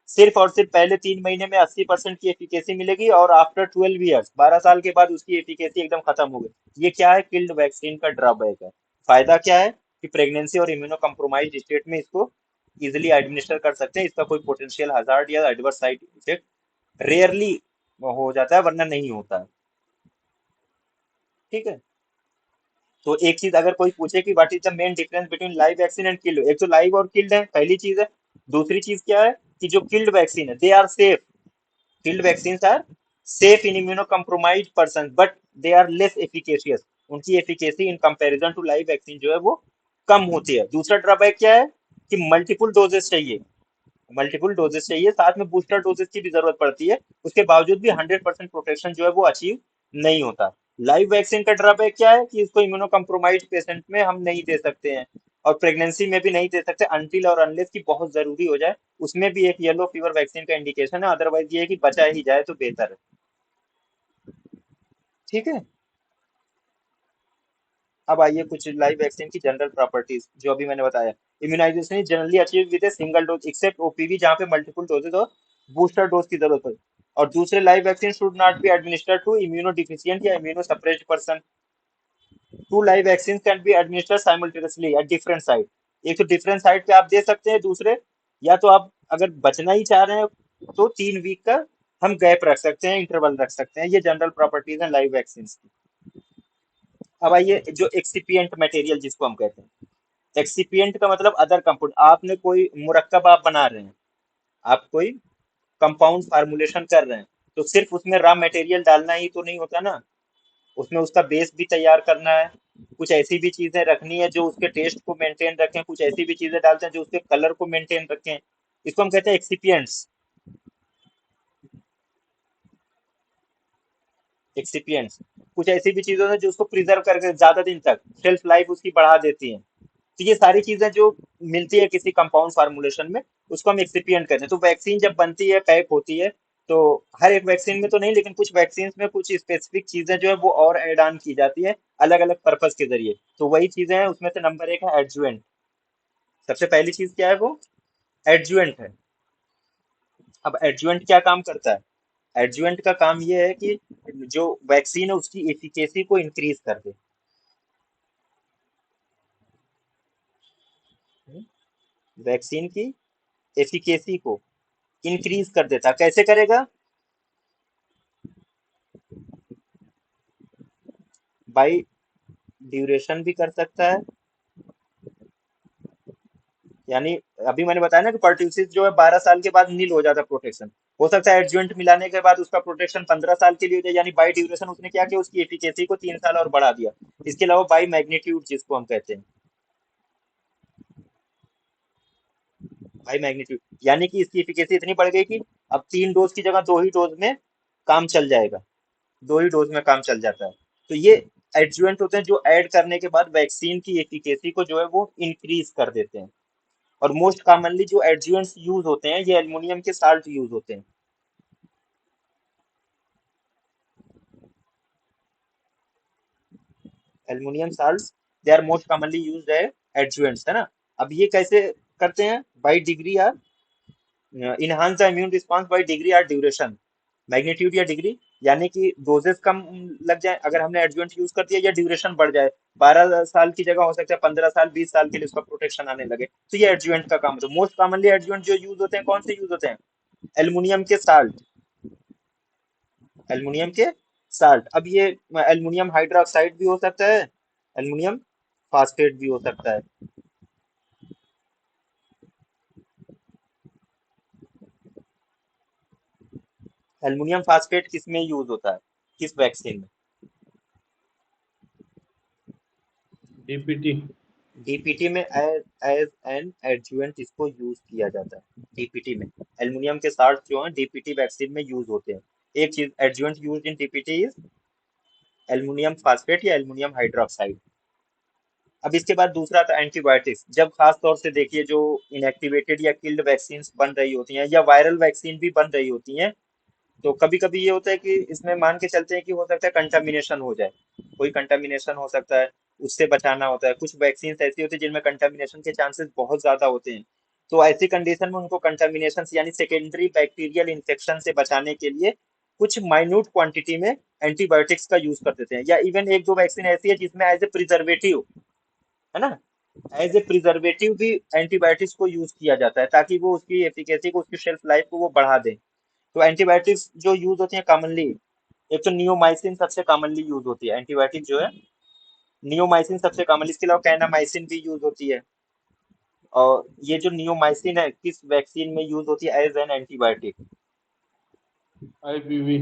सिर्फ और सिर्फ पहले 3 महीने में 80% की एफिकेसी मिलेगी, और आफ्टर 12 ईयर्स, 12 साल के बाद उसकी एफिकेसी एकदम खत्म हो गई। ये क्या है? किल्ड वैक्सीन का ड्रॉबैक है। फायदा क्या है कि प्रेगनेंसी और इम्यूनो कम्प्रोमाइज स्टेट में इसको इजिली एडमिनिस्टर कर सकते हैं, इसका कोई पोटेंशियल हजार्ड या एडवर्स साइड इफेक्ट रेयरली हो जाता है, वरना नहीं होता है। ठीक है, तो एक चीज अगर कोई पूछे कि what is the main difference between live vaccine and killed, एक तो लाइव और किल्ड है, पहली चीज है। दूसरी चीज क्या है कि जो किल्ड वैक्सीन है they are safe, killed vaccine are safe in immuno compromise person, but they are less efficacious. उनकी efficacy in comparison to live vaccine जो है वो कम होती है। दूसरा ड्रॉबैक क्या है कि मल्टीपल डोजेस चाहिए, मल्टीपल डोजेस चाहिए, साथ में बूस्टर डोजेस की भी जरूरत पड़ती है, उसके बावजूद भी 100% प्रोटेक्शन जो है वो अचीव नहीं होता। लाइव वैक्सीन का ड्रॉबैक क्या है कि इसको इम्यूनो कम्प्रोमाइज पेशेंट में हम नहीं दे सकते हैं, और प्रेगनेंसी में भी नहीं दे सकते, अनटिल और अनलेस की बहुत जरूरी हो जाए। उसमें भी एक येलो फीवर वैक्सीन का इंडिकेशन है, अदरवाइज ये है कि बचा ही जाए तो बेहतर है। ठीक है, अब आइए कुछ लाइव वैक्सीन की जनरल प्रॉपर्टीज जो अभी मैंने बताया। Immunisation is generally achieve with a single dose except OPV, जहां पे मल्टीपल डोजेज और बूस्टर डोज की जरूरत है। और दूसरे live vaccine should not be administered to immuno deficient या immuno suppressed person. Two live vaccine can be administered simultaneously at different site. एक तो डिफरेंट साइट पे आप दे सकते हैं, दूसरे या तो आप अगर बचना ही चाह रहे हैं तो 3 वीक का हम गैप रख सकते हैं, इंटरवल रख सकते हैं। ये जनरल प्रॉपर्टीज हैं लाइव वैक्सीन की। अब आइए जो एक्सिपिएंट मटेरियल जिसको हम कहते हैं, एक्सिपिएंट का मतलब अदर कंपाउंड। आपने कोई मुरक्कब आप बना रहे हैं, आप कोई कंपाउंड फार्मूलेशन कर रहे हैं, तो सिर्फ उसमें रॉ मटेरियल डालना ही तो नहीं होता ना, उसमें उसका बेस भी तैयार करना है, कुछ ऐसी भी चीजें रखनी है जो उसके टेस्ट को मेंटेन रखें, कुछ ऐसी भी चीजें डालते हैं जो उसके कलर को मेंटेन रखें। इसको हम कहते हैं एक्सिपिएंट्स। एक्सिपिएंट्स कुछ ऐसी भी चीजें हैं जो उसको प्रिजर्व करके ज्यादा दिन तक शेल्फ लाइफ उसकी बढ़ा देती हैं। तो ये सारी चीजें जो मिलती है किसी कंपाउंड फार्मूलेशन में, उसको हम एक्सिपिएंट कहते हैं। तो वैक्सीन जब बनती है, पैक होती है, तो हर एक वैक्सीन में तो नहीं, लेकिन कुछ वैक्सीन में कुछ स्पेसिफिक चीजें जो है वो और ऐड ऑन की जाती है अलग अलग पर्पस के जरिए। तो वही चीजें हैं, उसमें से नंबर एक है एडजुवेंट। सबसे पहली चीज क्या है वो? एडजुवेंट है। अब एडजुवेंट क्या काम करता है? एडजुवेंट का काम ये है कि जो वैक्सीन है उसकी एफिकेसी को इंक्रीज कर दे। वैक्सीन की एफिकेसी को इंक्रीज कर देता। कैसे करेगा? बाई ड्यूरेशन भी कर सकता है। यानी अभी मैंने बताया ना कि पर्ट्यूसिस जो है 12 साल के बाद नील हो जाता है प्रोटेक्शन। हो सकता है एडजुवेंट मिलाने के बाद उसका प्रोटेक्शन 15 साल के लिए हो जाए, यानी बाई ड्यूरेशन उसने क्या किया, उसकी एफिकेसी को 3 साल और बढ़ा दिया। इसके अलावा बाई मैग्नीट्यूड जिसको हम कहते हैं, बाई मैग्नीट्यूड यानी कि इसकी एफिकेसी इतनी बढ़ गई कि अब 3 डोज की जगह 2 ही डोज में काम चल जाएगा। 2 ही डोज में काम चल जाता है। तो ये एडजुवेंट होते हैं जो ऐड करने के बाद वैक्सीन की एफिकेसी को जो है वो इंक्रीज कर देते हैं। और मोस्ट कॉमनली जो एडजुवेंट्स यूज होते हैं ये एल्युमिनियम के साल्ट यूज होते हैं। Aluminium salts, they are most commonly used है एडजुवेंट्स, है ना। अब ये कैसे करते हैं? बाई डिग्री या enhance the immune response by degree और ड्यूरेशन। मैग्नीट्यूड या डिग्री, यानी कि डोजेस कम लग जाए अगर हमने एडजुवेंट यूज कर दिया, या ड्यूरेशन बढ़ जाए। 12 साल की जगह हो सकता है 15 साल 20 साल के लिए उसका प्रोटेक्शन आने लगे, तो ये एडजुवेंट का काम होता है। मोस्ट कॉमनली एडजुवेंट जो यूज होते हैं कौन से यूज होते हैं? एल्युमिनियम के साल्ट। एल्युमिनियम के साल्ट। अब ये एल्युमिनियम हाइड्रोक्साइड भी हो सकता है, एल्युमिनियम फास्फेट भी हो सकता है। एल्युमिनियम फास्फेट किस में यूज होता है, किस वैक्सीन में? डीपीटी। डीपीटी में एज एज एन एडजुवेंट इसको यूज किया जाता है। डीपीटी में एल्युमिनियम के साल्ट जो है डीपीटी वैक्सीन में यूज होते हैं। एक चीज adjuvant use in DPT is aluminium phosphate या एल्युमिनियम हाइड्रोक्साइड। अब इसके बाद दूसरा था एंटीबायोटिक्स। जब खास तौर से देखिए जो इनएक्टिवेटेड या किल्ड वैक्सीन बन रही होती हैं या वायरल वैक्सीन भी बन रही होती हैं, तो कभी कभी ये होता है कि इसमें मान के चलते हैं कि हो सकता है कंटामिनेशन हो जाए, कोई कंटामिनेशन हो सकता है, उससे बचाना होता है। कुछ वैक्सीन ऐसी होती है जिनमें कंटामिनेशन के चांसेस बहुत ज्यादा होते हैं। तो ऐसी कंडीशन में उनको कंटामिनेशन यानी सेकेंडरी बैक्टीरियल इन्फेक्शन से बचाने के लिए कुछ माइन्यूट क्वांटिटी में एंटीबायोटिक्स का यूज कर देते हैं। या इवन एक दो वैक्सीन ऐसी है जिसमें एज ए प्रिजर्वेटिव, है ना, एज ए प्रिजर्वेटिव भी एंटीबायोटिक्स को यूज किया जाता है ताकि वो उसकी एफिकेसी को, उसकी शेल्फ लाइफ को वो बढ़ा दें। तो एंटीबायोटिक्स जो यूज होती है कॉमनली, एक तो नियोमाइसिन सबसे कॉमनली यूज होती है एंटीबायोटिक जो है। नियोमाइसिन सबसे कॉमनली, इसके अलावा कैनामाइसिन भी यूज होती है। और ये जो नियोमाइसिन है किस वैक्सीन में यूज होती है as an antibiotic? IPV.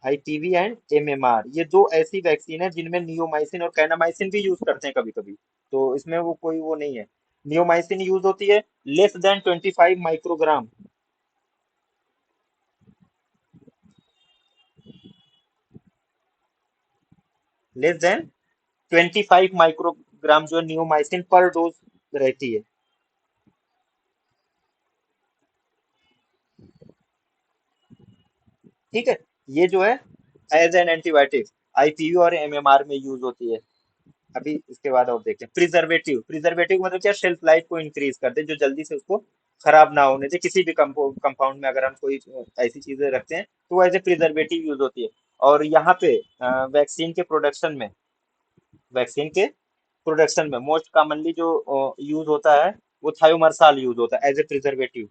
IPV and MMR, ये दो ऐसी वैक्सीन है जिनमें नियोमाइसिन और कैनामाइसिन भी यूज करते हैं कभी कभी। तो इसमें वो कोई वो नहीं है। नियोमाइसिन यूज होती है less than 25 microgram, less than 25 microgram जो नियोमाइसिन पर डोज रहती है। ठीक है, ये जो है एज एन एंटीबायोटिक आईपीवी और एमएमआर में यूज होती है। अभी इसके बाद और देखते हैं प्रिजर्वेटिव। प्रिजर्वेटिव मतलब क्या? शेल्फ लाइफ को इंक्रीज कर दे, जो जल्दी से उसको खराब ना होने दे। किसी भी कंपाउंड में अगर हम कोई ऐसी चीजें रखते हैं तो वो एज ए प्रिजर्वेटिव यूज होती है। और यहाँ पे वैक्सीन के प्रोडक्शन में, वैक्सीन के प्रोडक्शन में मोस्ट कॉमनली जो यूज होता है वो थायोमर्साल यूज होता है एज ए प्रिजर्वेटिव,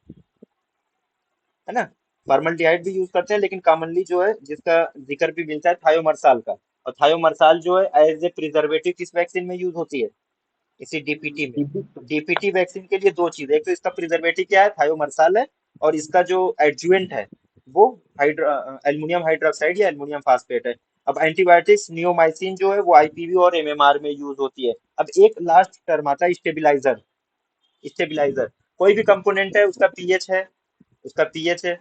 है ना। फॉर्मल्डिहाइड भी यूज करते हैं, लेकिन कॉमनली जो है जिसका जिक्र भी मिलता है थायोमर्साल का। और थायोमर्साल जो है एज ए प्रिजर्वेटिव किस वैक्सीन में यूज होती है? इसी डीपीटी में। तो डीपीटी वैक्सीन के लिए दो चीज, एक तो इसका प्रिजर्वेटिव क्या है, थायोमर्साल है। और इसका जो एडजुवेंट है वो हाइड्रो एल्युमिनियम हाइड्रोक्साइड या एल्युमिनियम फास्फेट है। अब एंटीबायोटिक्स नियोमाइसिन जो है वो आईपीवी और एमएमआर में यूज होती है। अब एक लास्ट टर्म आता है स्टेबिलाईजर। स्टेबिलाईजर कोई भी कंपोनेंट है, उसका पीएच है, उसका पीएच है,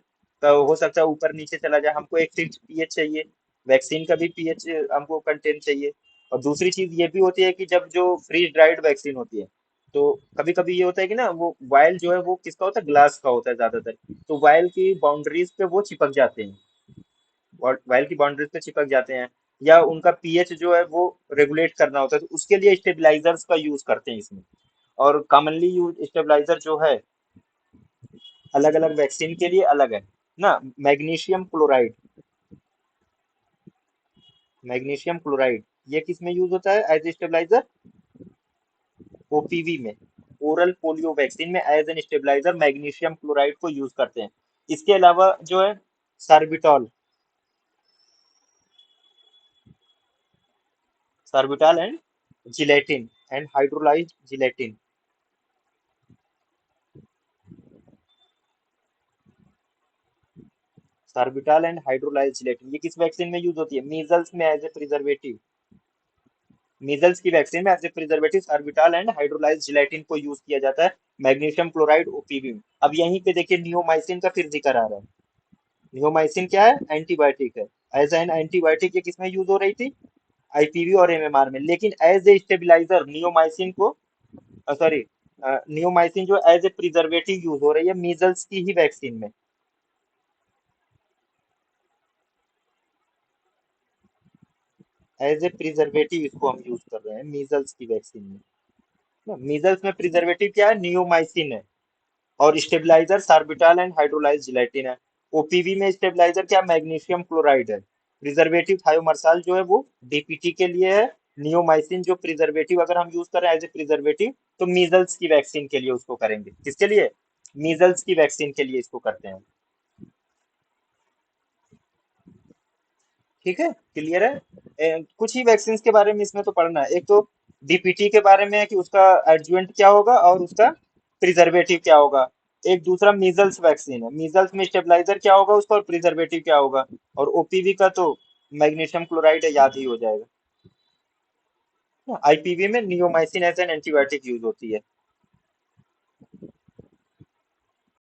तो हो सकता है ऊपर नीचे चला जाए। हमको एक फिक्स पीएच चाहिए, वैक्सीन का भी पीएच हमको कंटेंट चाहिए। और दूसरी चीज ये भी होती है कि जब जो फ्रीज ड्राइड वैक्सीन होती है तो कभी कभी ये होता है कि ना वो वायल जो है वो किसका होता है, ग्लास का होता है ज्यादातर। तो वायल की बाउंड्रीज पे वो चिपक जाते हैं, वायल की बाउंड्रीज पे चिपक जाते हैं, या उनका पीएच जो है वो रेगुलेट करना होता है, तो उसके लिए स्टेबलाइजर्स का यूज करते हैं इसमें। और कॉमनली यूज स्टेबलाइजर जो है अलग अलग वैक्सीन के लिए अलग है ना। मैग्नीशियम क्लोराइड, मैग्नीशियम क्लोराइड ये किस में यूज होता है एज ए स्टेबलाइजर, ओपीवी में, ओरल पोलियो वैक्सीन में as an stabiliser magnesium chloride को यूज करते हैं। इसके अलावा जो है sorbitol, sorbitol and gelatin and hydrolysed gelatin, sorbitol and hydrolysed gelatin ये किस वैक्सीन में यूज होती है, मीजल्स में एज ए प्रिजर्वेटिव, मीजल्स की वैक्सीन में as a preservative sorbitol and hydrolysed gelatin को यूज किया जाता है मैग्नीशियम क्लोराइड ओपीवी में। अब यहीं पे देखिए नियोमाइसिन का फिर जिक्र आ रहा है। नियोमाइसिन क्या है, एंटीबायोटिक है। एज एन एंटीबायोटिक ये किसमें यूज हो रही थी, आईपीवी और एमएमआर में। लेकिन एज ए स्टेबिलाईजर नियोमाइसिन को, सॉरी, नियोमाइसिन जो एज ए प्रिजर्वेटिव यूज हो रही है मीजल्स की ही वैक्सीन में। एज ए प्रिजर्वेटिव इसको हम यूज कर रहे हैं मीजल्स की वैक्सीन में। मीजल्स में प्रिजर्वेटिव क्या है, नियोमाइसिन है, और स्टेबलाइजर सार्बिटॉल एंड हाइड्रोलाइज्ड जिलेटिन है। ओपीवी में स्टेबलाइजर क्या, मैग्नीशियम क्लोराइड है। प्रिजर्वेटिव थायोमर्साल जो है वो डीपीटी के लिए है। नियोमाइसिन जो प्रिजर्वेटिव अगर हम यूज करें एज ए प्रिजर्वेटिव तो मीजल्स की वैक्सीन के लिए उसको करेंगे। किसके लिए, मीजल्स की वैक्सीन के लिए इसको करते हैं। ठीक है, क्लियर है। कुछ ही वैक्सीन के बारे में इसमें तो पढ़ना है। एक तो डीपीटी के बारे में है कि उसका एडजुवेंट क्या होगा और उसका प्रिजर्वेटिव क्या होगा। एक दूसरा मीजल्स वैक्सीन है, मीजल्स में स्टेबलाइजर क्या होगा उसका और प्रिजर्वेटिव क्या होगा। और ओपीवी का तो मैग्नीशियम क्लोराइड है, याद ही हो जाएगा। आईपीवी में neomycin as an antibiotic use होती है।